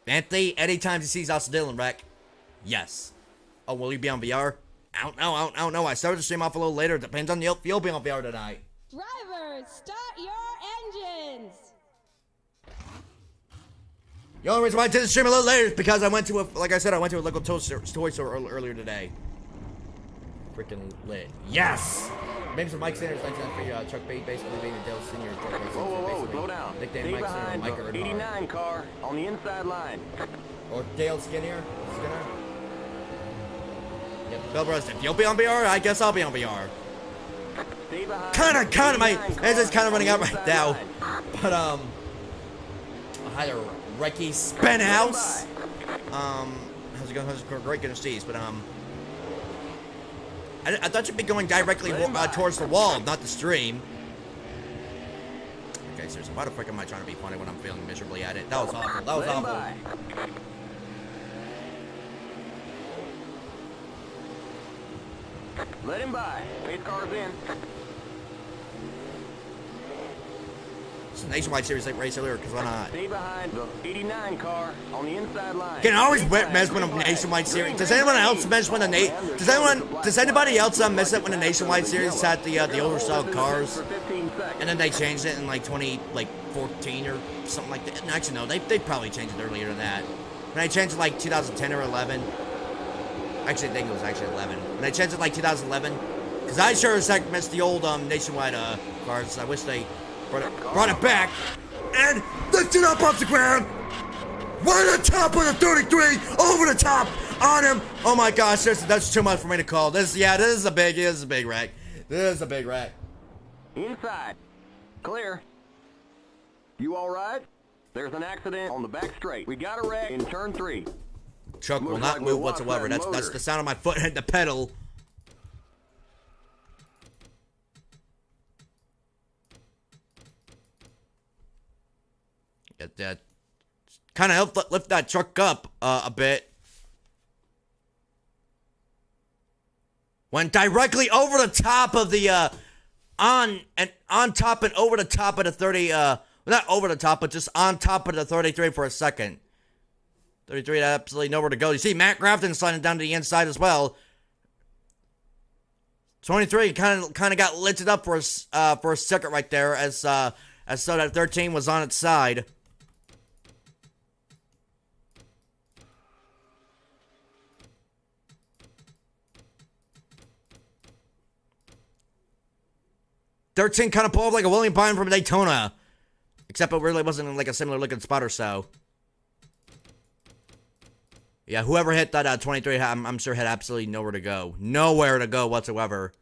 Anthony, anytime he sees Austin Dillon wreck, yes. Oh, will he be on VR? I don't know. I started to stream off a little later. Depends on if you'll be on VR tonight.
Drivers, start your engines.
The only reason why I didn't stream a little later is because I went to a local toy store earlier today. Freaking lit. Yes! Names of Mike Sanders, 1993, Chuck Bate, basically being a Dale Sr.
Whoa, slow down.
Nickname Mike Sanders, Mike or
89 car on the inside line.
Or Dale Skinner. Yep, Bill Bros, if you'll be on VR, I guess I'll be on VR. Kinda, this is kinda running out right now. But, I had a Reiki Spin House. How's it going? How's it going? Great, good to see you, but, I thought you'd be going directly towards the wall, not the stream. Okay, seriously, why the frick am I trying to be funny when I'm feeling miserably at it? That was awful. That was awful.
Let him by. Pace car's in.
It's a nationwide series like race earlier, because why not?
Stay behind the 89 car on the inside line.
Can always mess with a nationwide series. Does anyone else mess when does anybody else miss it when the nationwide series had the older style cars? And then they changed it in like 2014 or something like that. Actually no, they probably changed it earlier than that. When they changed it like 2010 or 11. Actually I think it was actually 11. When they changed it like 2011. Because I sure as heck missed the old nationwide cars. I wish they brought it back and lifted up off the ground. Right on top of the 33, over the top on him. Oh my gosh, that's too much for me to call. This is a big wreck. This is a big wreck.
Inside. Clear. You all right? There's an accident on the back straight. We got a wreck in turn 3.
Truck will not move whatsoever. That's the sound of my foot hitting the pedal. That kind of helped lift that truck up a bit. Went directly over the top of the on top and over the top of the 30. Not over the top, but just on top of the 33 for a second. 33 had absolutely nowhere to go. You see Matt Grafton sliding down to the inside as well. 23 kind of got lifted up for a second right there as so that 13 was on its side. 13 kind of pulled off like a William Pine from Daytona. Except it really wasn't like a similar looking spot or so. Yeah, whoever hit that 23, I'm sure had absolutely nowhere to go. Nowhere to go whatsoever.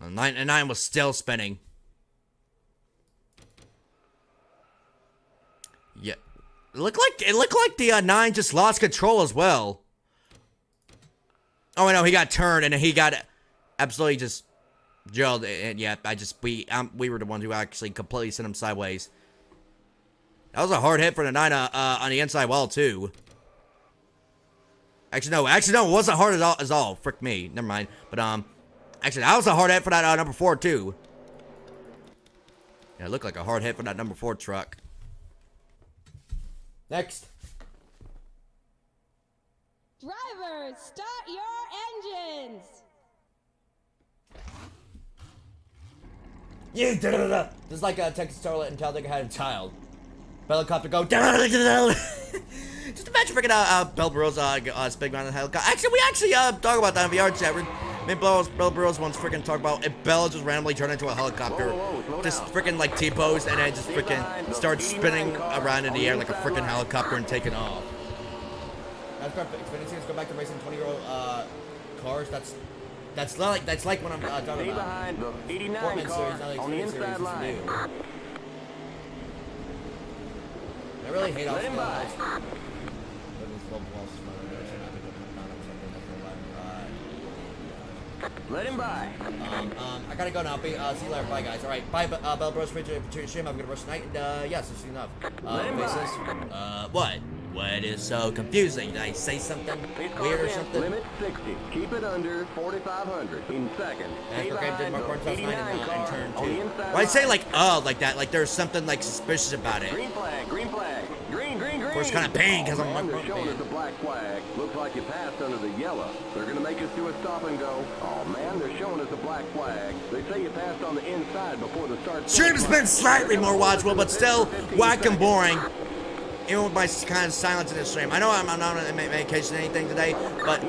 The 9 was still spinning. Yeah. It looked like the 9 just lost control as well. Oh, I know, he got turned and he got absolutely just drilled. And yeah, we were the ones who actually completely sent him sideways. That was a hard hit for the 9 on the inside wall too. Actually no, it wasn't hard at all. Frick me, never mind. But actually that was a hard hit for that number 4 too. Yeah, it looked like a hard hit for that number 4 truck. Next.
Drivers, start your engines.
Yeah, da-da-da-da. This is like a Texas Starlet and Talladega had a child. Helicopter go da-da-da-da-da. Just imagine freaking Bell Burrows spinning around the helicopter. Actually, we talk about that in VR chat. Me and Bell Burrows once freaking talk about if Bell just randomly turned into a helicopter, just freaking like T-posed and then just freaking starts spinning around in the air like a freaking helicopter and taking off. Xfinity go back to racing 20-year-old cars. That's like when I'm talking about
behind the 89 car on the inside line.
I really hate all
Let him by. Let him by.
I gotta go now. See you later. Bye, guys. All right. Bye, Bell Bros. Stream. Have a good rest of the night. And, yes, it's enough. Basis. What? What is so confusing? Did I say something weird or something?
Limit 60. Keep it under 4,500. In second.
Stay behind the 89 car turn 2. Well, I say like that. Like there's something like suspicious about it.
Green flag. Green flag. Green, green, green.
Of course, kind of pain because I'm
they're showing us a black flag. Looks like you passed under the yellow. They're gonna make us do a stop and go. Oh man, they're showing us a black flag. They say you passed on the inside before the start.
Stream's been slightly more watchable, but still whack and boring. Even with my kind of silence in the stream. I know I'm not on medication or anything today, but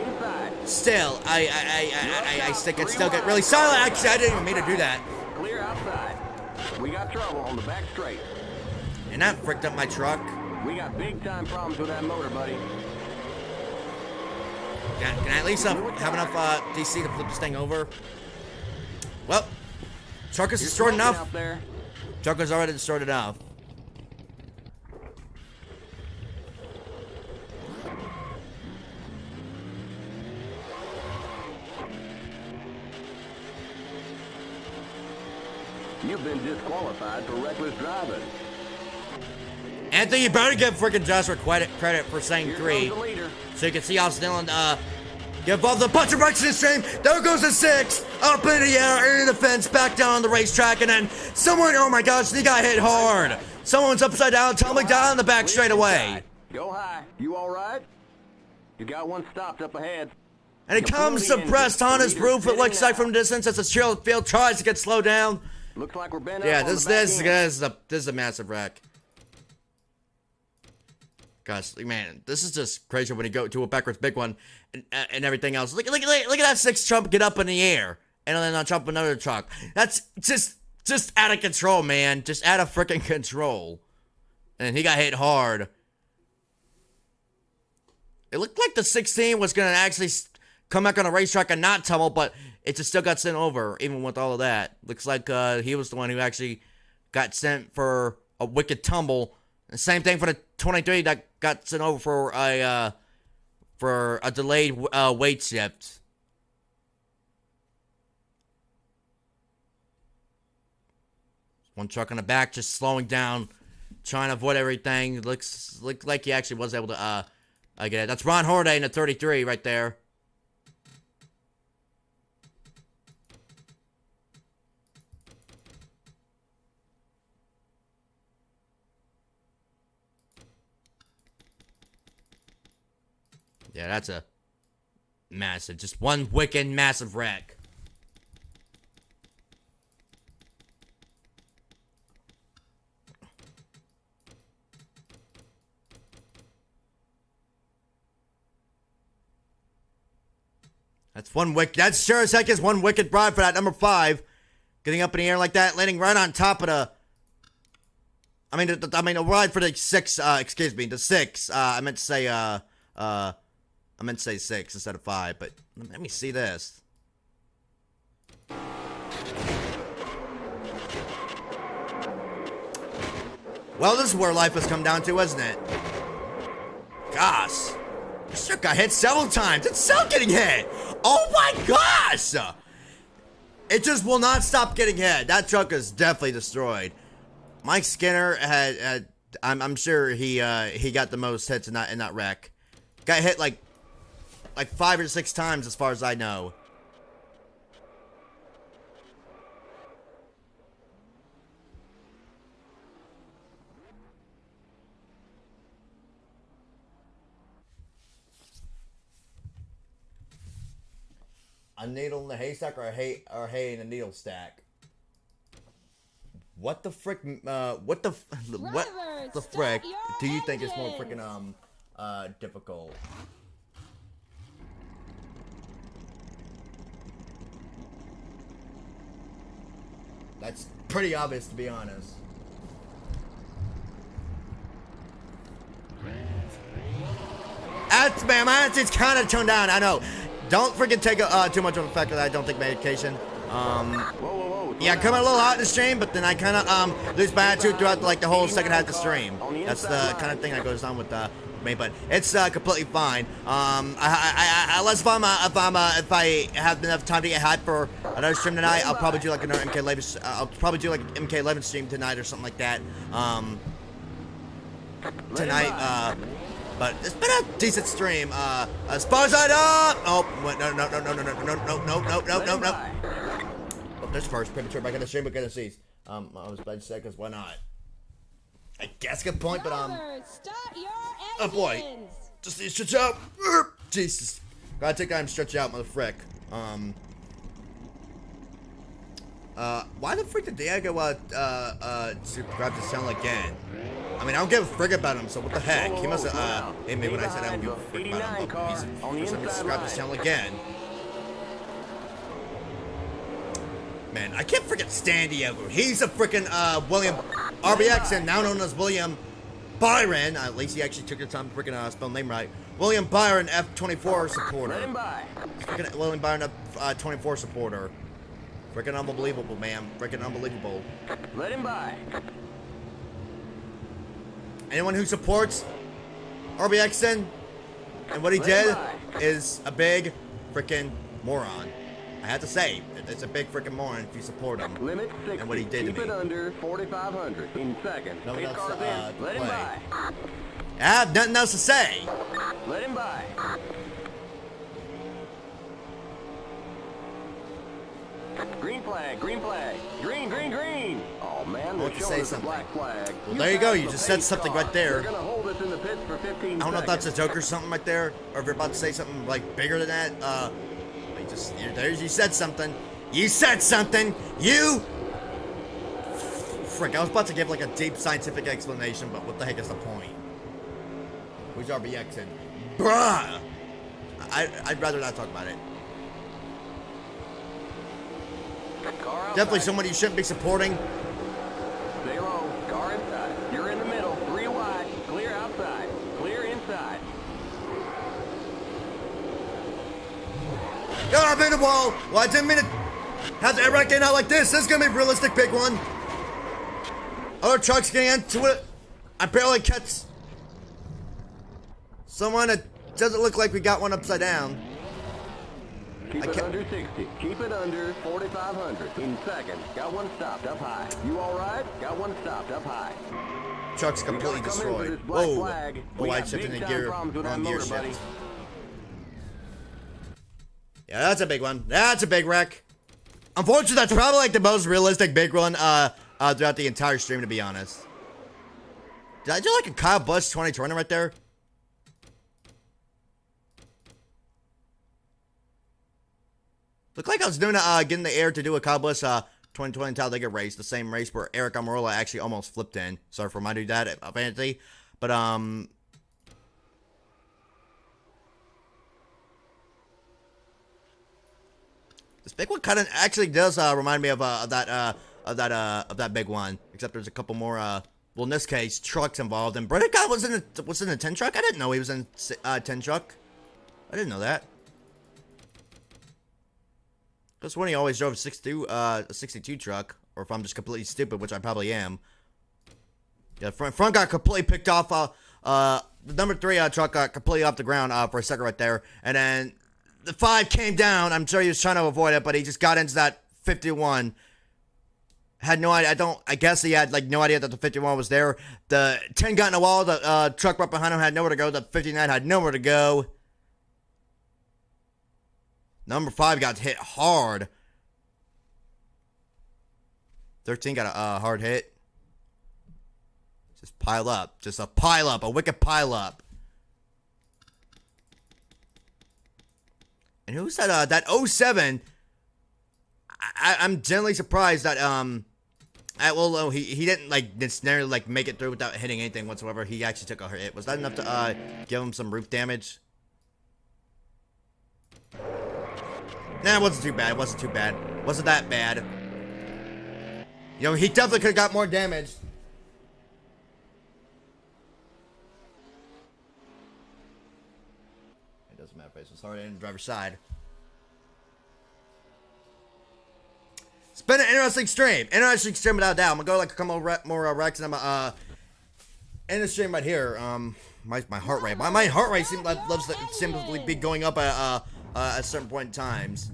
still, I still get really silent. Actually, I didn't even mean to do that.
Clear outside. We got trouble on the back straight.
And that fricked up my truck.
We got big time problems with that motor, buddy.
Can I at least have enough DC to flip this thing over? Well, truck is destroyed enough. Truck is already destroyed enough.
You've been disqualified for reckless driving.
Anthony, you better give freaking Joshua credit for saying 3. So you can see how Snell give off the bunch of brakes in the stream. There goes the 6. Up in the air, into the fence, back down the racetrack, and then someone, oh my gosh, he got hit hard. Someone's upside down, tumbling down the back straight away.
Go high. You alright? You got one stopped up ahead.
And it comes suppressed on his roof, it looks like from distance as the field tries to get slowed down.
Looks like we're bent
yeah,
up
this is a massive wreck. Gosh, man, this is just crazy when you go to a backwards big one and everything else. Look at that 6 Trump get up in the air and then on top of another truck. That's just out of control, man. Just out of freaking control. And he got hit hard. It looked like the 16 was gonna actually come back on the racetrack and not tumble, but it just still got sent over, even with all of that. Looks like he was the one who actually got sent for a wicked tumble. The same thing for the 23 that got sent over for a delayed weight shift. One truck in the back just slowing down, trying to avoid everything. Looks like he actually was able to get it. That's Ron Horday in the 33 right there. Yeah, that's a massive, just one wicked massive wreck. That's one wicket. That sure as heck is one wicket broad for that number 5. Getting up in the air like that, landing right on top of the... I mean, a ride for the 6, excuse me, the 6. I meant to say 6 instead of 5, but let me see this. Well, this is where life has come down to, isn't it? Gosh. This truck got hit several times. It's still getting hit. Oh my gosh. It just will not stop getting hit. That truck is definitely destroyed. Mike Skinner had I'm sure he got the most hits in that wreck. Got hit like 5 or 6 times as far as I know. A needle in the haystack or hay in a needle stack? What the frick? What the frick do you think is more freaking difficult? That's pretty obvious, to be honest. That's, man, my attitude's kind of toned down. I know. Don't freaking take too much of a factor that I don't take medication. Yeah, coming a little hot in the stream, but then I kind of lose my attitude throughout like the whole second half of the stream. That's the kind of thing that goes on with me, but it's completely fine. Unless if I have enough time to get hyped for another stream tonight, I'll probably do like another MK11. I'll probably do like MK11 stream tonight or something like that. Tonight. But it's been a decent stream. Spotlight up! Oh, no. Well, this first premature back in the stream, we're gonna see. I was about to say, because why not? I guess good point, but
Start your
oh boy, just need to stretch out. Jesus, gotta take time to stretch out, mother frick. Why the frick did Diego grab the sound again? I mean, I don't give a frick about him, so what the heck? He must have hit me when I said I don't give a frick about him. But he's grab the sound again. Man, I can't freaking stand Diego. He's a freaking William RBX, and now known as William Byron. At least he actually took the time to freaking spell the name right. William Byron F24 supporter.
Let him by.
Freaking William Byron F24 supporter. Freaking unbelievable, man. Freaking unbelievable.
Let him by.
Anyone who supports RBXN and what he did is a big freaking moron. I have to say, it's a big freaking moron if you support him.
Limit 60.
And what he did
Keep
to me.
It under 4,500 in second.
No one else
Let him by.
I have nothing else to say.
Let him by. Green flag, green flag. Green, green, green. Oh man, they're showing us a black flag.
Well, there you go. You just said something right there.
They're gonna hold us in the pits for 15 seconds.
I don't know if that's a joke or something right there, or if you're about to say something like bigger than that. You said something. You said something. You. Frick, I was about to give like a deep scientific explanation, but what the heck is the point? Who's RBX in? Bruh! I'd rather not talk about it. Definitely someone you shouldn't be supporting.
Stay low. Car inside. You're in the middle. 3 wide. Clear outside. Clear inside.
Oh, I've been a wall. Well, I didn't mean to have to wreck out like this. This is gonna be a realistic big one. Other trucks getting into it. I barely catch someone that doesn't look like we got one upside down.
Keep it under 60. Keep it under 4,500 in second. Got one stopped up high. You all right? Got one stopped up high.
Truck's completely destroyed. Whoa! Oh, I shifted in gear. Wrong gear shift. Yeah, that's a big one. That's a big wreck. Unfortunately, that's probably like the most realistic big one throughout the entire stream, to be honest. Did I do like a Kyle Busch 2020 right there? Looked like I was doing getting the air to do a Kyle Busch 2020 Talladega race, the same race where Eric Almirola actually almost flipped in. Sorry for reminding you that at Vanity, but This big one kind of actually does remind me of that big one. Except there's a couple more well, in this case, trucks involved. And Brother God was in a 10 truck. I didn't know he was in 10 truck. I didn't know that. Because when he always drove a 62 truck, or if I'm just completely stupid, which I probably am. Yeah, front got completely picked off. The number 3 truck got completely off the ground for a second right there, and then the 5 came down. I'm sure he was trying to avoid it, but he just got into that 51. Had no idea. I guess he had like no idea that the 51 was there. The 10 got in the wall. The truck right behind him had nowhere to go. The 59 had nowhere to go. Number 5 got hit hard. 13 got a hard hit. Just pile up. Just a pile up. A wicked pile up. And who's that? That 07. I'm generally surprised that, well, he didn't, like, necessarily, like, make it through without hitting anything whatsoever. He actually took a hit. Was that enough to, give him some roof damage? Nah, it wasn't too bad. It wasn't too bad. Wasn't that bad. You know, he definitely could have got more damage. It doesn't matter if it's hard in the driver's side. It's been an interesting stream. Interesting stream without doubt. I'm gonna go like a couple more wrecks and I'm in the stream right here. My heart rate. My heart rate seems to be going up at certain point in times.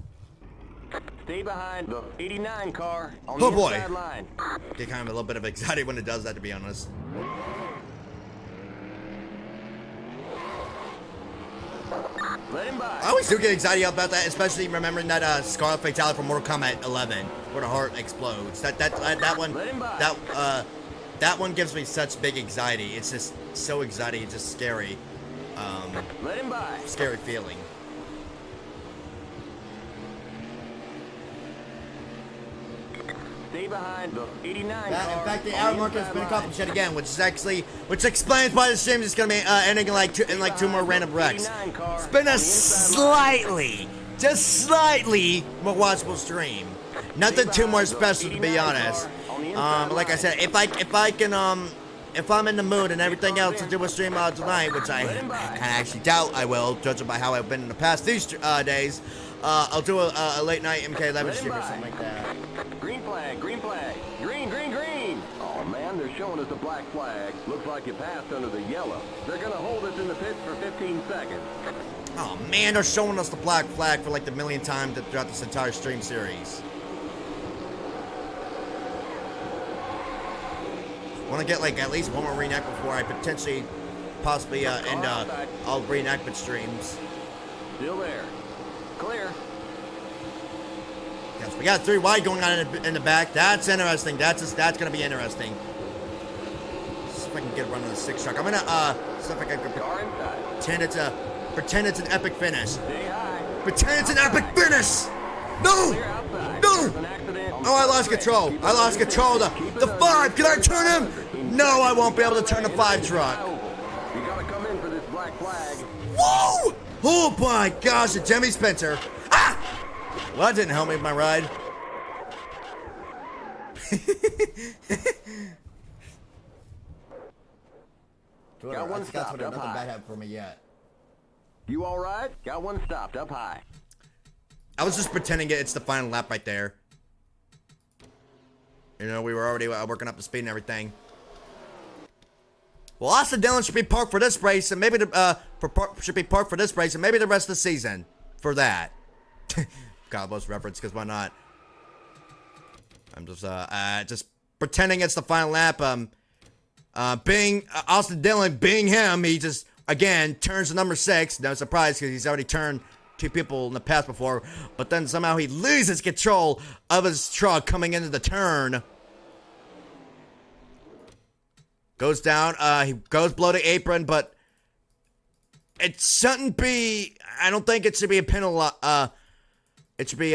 Stay behind the 89 car on
Oh
the
boy.
inside line.
Get kind of a little bit of anxiety when it does that, to be honest.
Let him by.
I always do get anxiety about that, especially remembering that Scarlet Fatality from Mortal Kombat 11, where the heart explodes. That one,
Let him by.
that one gives me such big anxiety. It's just so exciting. It's just scary.
Let him by.
Scary feeling.
Stay behind the 89
That,
car.
in fact, the
on
hour mark has
inside
been
line.
accomplished yet again, which explains why the stream is going to be ending in like two more random wrecks. It's been a slightly, just slightly more watchable stream. Nothing too more special, to be honest. Like I said, if I'm in the mood and everything else to do a stream tonight, which I actually doubt I will, judging by how I've been in the past these days, I'll do a late night MK11 stream or something like that.
Green flag, green flag. Green, green, green. Oh man, they're showing us a black flag. Looks like you passed under the yellow. They're gonna hold us in the pits for 15 seconds.
Oh man, they're showing us the black flag for like the millionth time throughout this entire stream series. Want to get like at least one more reenact before I potentially, possibly end all reenactment streams.
Still there. Clear.
Yes, we got 3 wide going on in the back. That's interesting. That's gonna be interesting. See if I can get a run on the 6 truck. I'm gonna see if I can
Car inside.
pretend it's an epic finish.
Stay high.
Pretend it's an epic finish. No,
Clear outside.
no.
There's an accident.
Oh, I lost control. I lost control of the 5. Can I turn him? No, I won't be able to turn the 5 truck.
You gotta come in for this black flag.
Whoa! Oh my gosh, a Jimmy Spencer. Ah! Well, that didn't help me with my ride.
Got one stopped up
nothing
high.
bad happened for me yet.
You all right? Got one stopped up high.
I was just pretending it's the final lap right there. You know, we were already working up the speed and everything. Well, Austin Dillon should be parked for this race, and maybe should be parked for this race, and maybe the rest of the season for that. God bless reference, because why not? I'm just pretending it's the final lap. Being Austin Dillon, being him, he just again turns to number 6. No surprise, because he's already turned 2 people in the past before. But then somehow he loses control of his truck coming into the turn. Goes down, he goes below the apron, but it shouldn't be, I don't think it should be a penalty, it should be,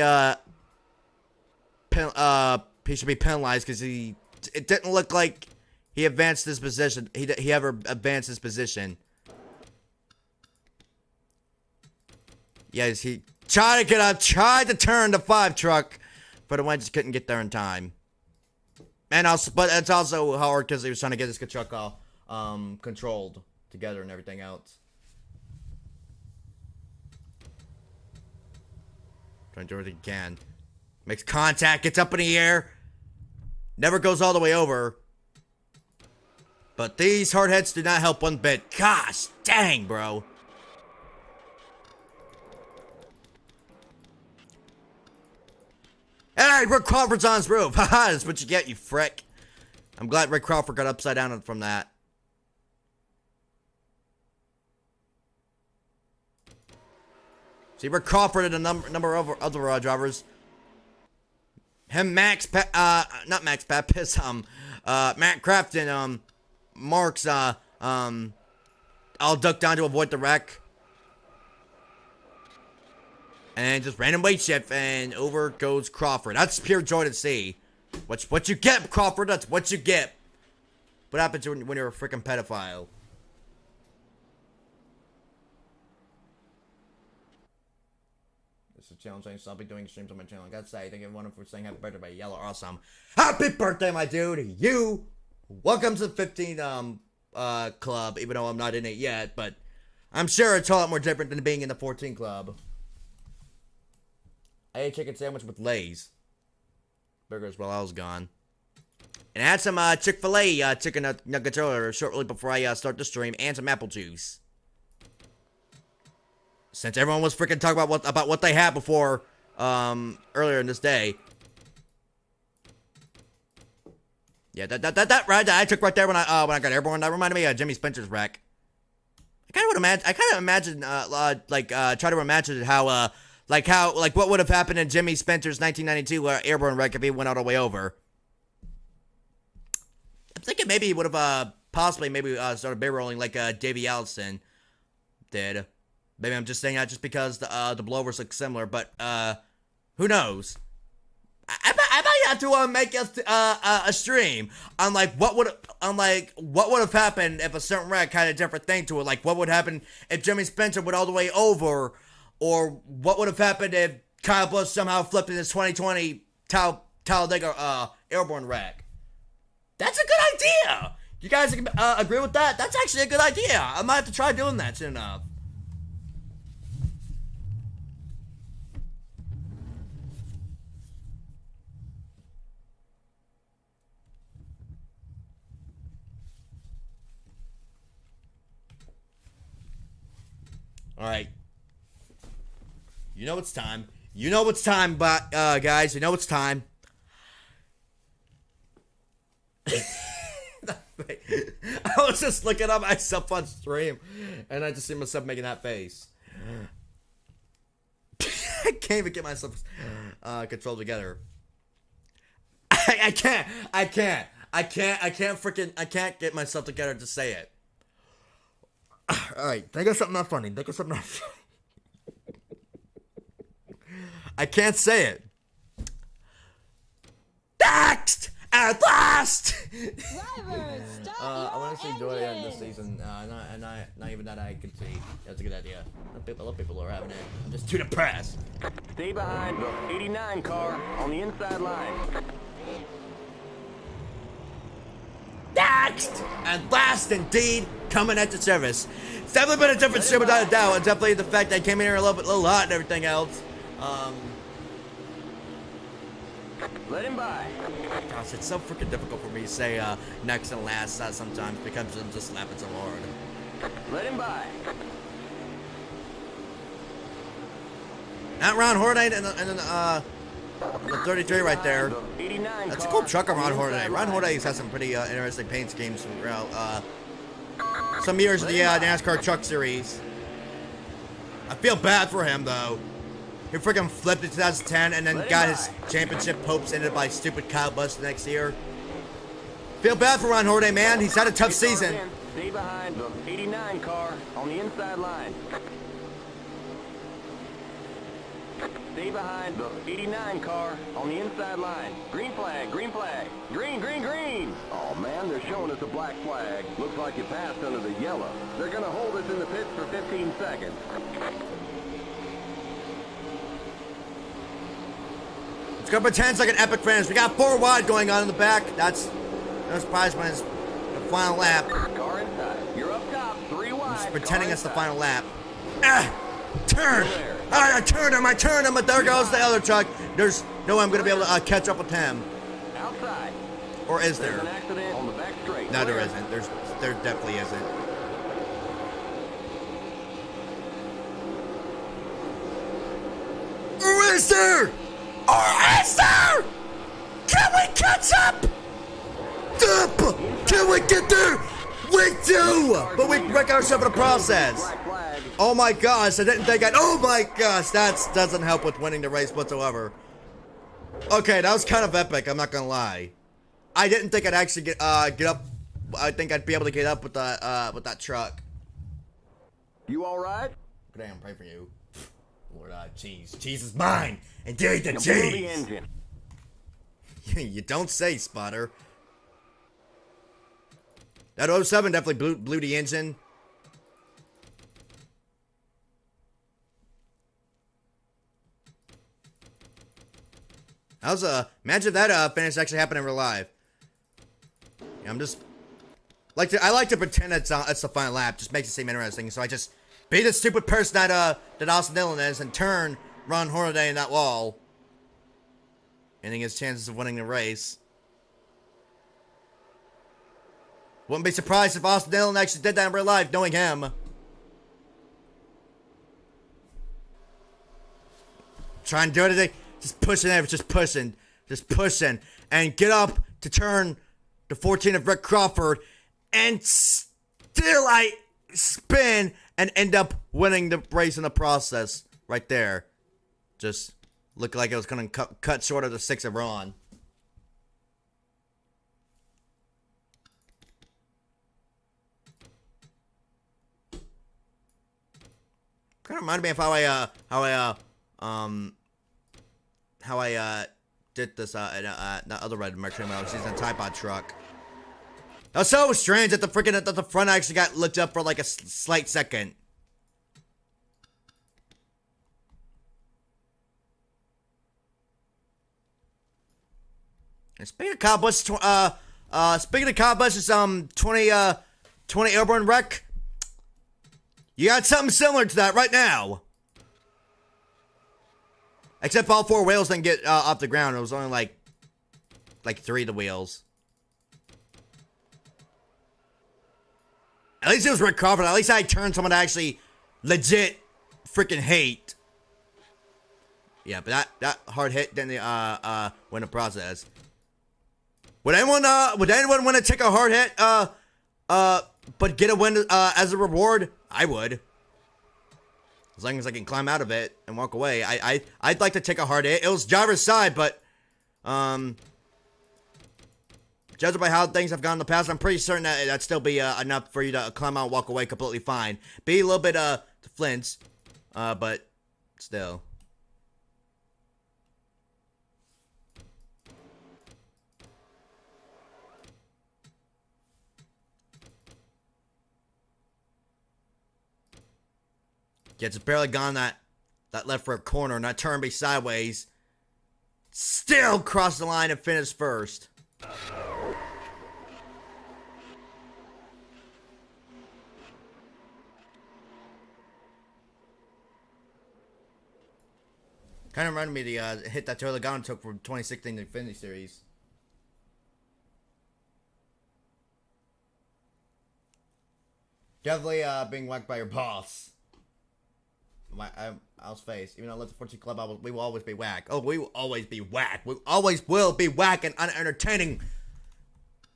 he should be penalized because it didn't look like he advanced his position, he ever advanced his position. Yes, he tried to turn the 5 truck, but the just couldn't get there in time. And also, but it's also hard because he was trying to get his truck all controlled together and everything else. Trying to do everything he can. Makes contact, gets up in the air. Never goes all the way over. But these hardheads do not help one bit. Gosh dang, bro. Hey, Rick Crawford's on his roof. Haha, that's what you get, you frick. I'm glad Rick Crawford got upside down from that. See, Rick Crawford and a number of other drivers. Him, Matt Kraft and Marks all ducked down to avoid the wreck. And just random weight shift, and over goes Crawford. That's pure joy to see. What you get, Crawford. That's what you get. What happens when you're a freaking pedophile? This is a challenge. I'll be doing streams on my channel. I gotta say, thank everyone for saying happy birthday by Yellow. Awesome. Happy birthday, my dude. You. Welcome to the 15 club, even though I'm not in it yet, but I'm sure it's a lot more different than being in the 14 club. I ate a chicken sandwich with Lay's burgers while I was gone. And I had some Chick-fil-A chicken nuggets earlier, shortly before I start the stream, and some apple juice. Since everyone was freaking talking about what they had before earlier in this day. Yeah, that ride that I took right there when I got airborne, that reminded me of Jimmy Spencer's wreck. I kind of imagine try to imagine how what would have happened in Jimmy Spencer's 1992 airborne wreck if he went all the way over. I'm thinking maybe he would have possibly started barrel rolling like Davey Allison did. Maybe I'm just saying that just because the blowovers look similar, but who knows? I might have to make a stream on what would have happened if a certain wreck had a different thing to it. Like what would happen if Jimmy Spencer went all the way over. Or what would have happened if Kyle Busch somehow flipped in his 2020 Talladega airborne wreck? That's a good idea. You guys agree with that? That's actually a good idea. I might have to try doing that soon enough. All right. You know it's time. You know it's time, but guys, you know it's time. I was just looking at myself on stream, and I just see myself making that face. I can't even get myself controlled together. I can't get myself together to say it. All right, think of something not funny. I can't say it. Next! At last!
Drivers, start
I want to see Joy in
engines.
this season. Not even that I can see. That's a good idea. A lot of people are having it. I'm just too depressed.
Stay behind the 89 car on the inside line.
Next! And last, indeed, coming at the service. It's definitely been a different show without a doubt. And definitely the fact that I came in here a little hot and everything else.
Let him by.
Gosh, it's so freaking difficult for me to say next and last sometimes because I'm just laughing so hard.
Let him by.
Not Ron Hornaday and the 33 right there. That's a cool truck on Ron Hornaday. Ron Hornaday has some pretty interesting paint schemes throughout some years of the NASCAR Truck Series. I feel bad for him though. He freaking flipped in 2010 and then got his championship hopes ended by stupid Kyle Busch the next year. Feel bad for Ron Hornaday, man. He's had a tough season.
Stay behind the 89 car on the inside line. Stay behind the 89 car on the inside line. Green flag, green flag. Green, green, green. Oh man, they're showing us a black flag. Looks like you passed under the yellow. They're gonna hold us in the pits for 15 seconds.
gonna pretend it's like an epic finish. We got 4 wide going on in the back. That's no surprise when it's the final lap.
Car inside. You're up top. 3 wide.
Just pretending
Car
it's the
inside.
final lap. Turn! I turned him, but there goes the other truck. There's no way I'm gonna be able to catch up with him.
Outside.
Or is
There's
there?
an accident on the back straight.
No, there
Clear.
isn't. There definitely isn't. Or is there? Or is there? Can we catch up? Can we get there? We do! But we break ourselves in the process.
Black flag.
Oh my gosh, I didn't think oh my gosh, that doesn't help with winning the race whatsoever. Okay, that was kind of epic, I'm not gonna lie. I didn't think I'd actually get up. I think I'd be able to get up with that truck.
You all right?
Good day, I'm praying for you. Lord, cheese. Cheese is mine! Indeed, the
Now blow the
cheese!
engine.
You don't say, Spotter. That 07 definitely blew the engine. That was imagine if that finish actually happened in real life. Yeah, I'm just I like to pretend it's the final lap. Just makes it seem interesting. So I just be the stupid person that Austin Dillon is and turn Ron Hornaday in that wall, ending his chances of winning the race. Wouldn't be surprised if Austin Dillon actually did that in real life, knowing him. Try and do anything. Just pushing it, just pushing. And get up to turn the 14 of Rick Crawford. And still I spin and end up winning the race in the process. Right there. Just looked like it was going to cut short of the 6 of Ron. Kind of reminded me of how I did this in that other Red Mercury when I was using a Tide Pod truck. That was so strange that the front actually got lit up for like a slight second. And speaking of Kyle Busch's 20 airborne wreck. You got something similar to that right now. Except all 4 wheels didn't get off the ground. It was only like 3 of the wheels. At least it was Rick Crawford. At least I turned someone to actually legit freaking hate. Yeah, but that hard hit didn't win the process. Would anyone want to take a hard hit but get a win as a reward? I would. As long as I can climb out of it and walk away. I'd like to take a hard hit. It was driver's side, but judging by how things have gone in the past, I'm pretty certain that that'd still be enough for you to climb out and walk away completely fine. Be a little bit to flinch, but still. Yeah, just barely gone that left rear corner, not turn me sideways. Still crossed the line and finished first. Kind of reminded me of the hit that Taylor Logano took from 2016 Xfinity Series. Definitely being whacked by your boss. I was faced. Even though I left the 14 club, we will always be whack. Oh, we will always be whack. We always will be whack and unentertaining.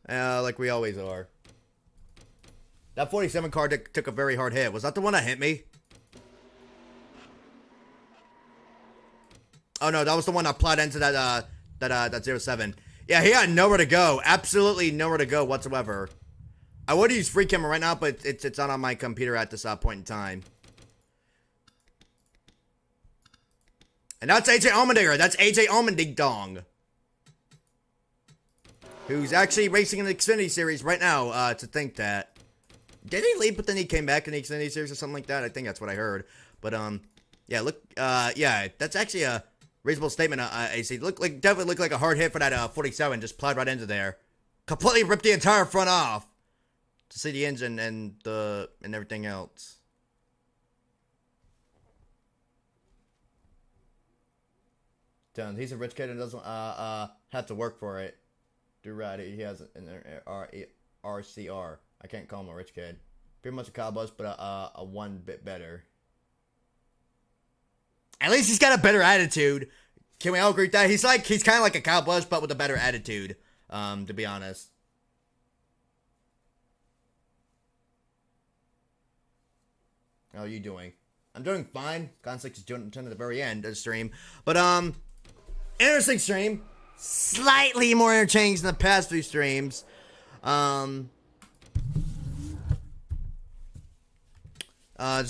Like we always are. That 47 car took a very hard hit. Was that the one that hit me? Oh no, that was the one that plowed into that 07. Yeah, he had nowhere to go. Absolutely nowhere to go whatsoever. I would use free camera right now, but it's not on my computer at this point in time. And that's AJ Allmendinger. That's AJ Allmendinger Dong. Who's actually racing in the Xfinity Series right now, to think that. Did he leave, but then he came back in the Xfinity Series or something like that? I think that's what I heard. But, yeah, look, yeah, that's actually a reasonable statement, AC. Definitely looked like a hard hit for that 47. Just plowed right into there. Completely ripped the entire front off. To see the engine and everything else. Done. He's a rich kid and doesn't have to work for it. Do right. He has an RCR. I can't call him a rich kid. Pretty much a cow bus, but a one bit better. At least he's got a better attitude. Can we all agree with that? He's kind of like a cow bus, but with a better attitude. To be honest. How are you doing? I'm doing fine. Conflict is doing at the very end of the stream, but interesting stream. Slightly more interchanged than the past few streams. It's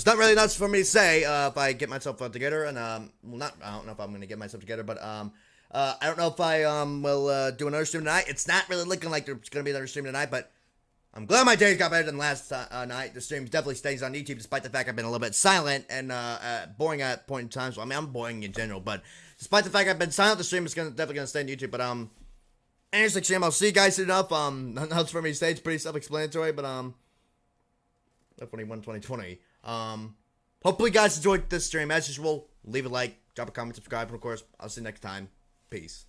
not really nuts for me to say if I get myself together, and I don't know if I'm gonna get myself together, but I don't know if I will do another stream tonight. It's not really looking like there's gonna be another stream tonight, but I'm glad my days got better than last night. The stream definitely stays on YouTube, despite the fact I've been a little bit silent and boring at point in times. Well, I mean, I'm boring in general, but despite the fact I've been silent, the stream is definitely gonna stay on YouTube. But interesting stream. I'll see you guys soon enough. Nothing else for me to say. It's pretty self-explanatory, but F21 2020. Hopefully you guys enjoyed this stream. As usual, leave a like, drop a comment, subscribe, and of course, I'll see you next time. Peace.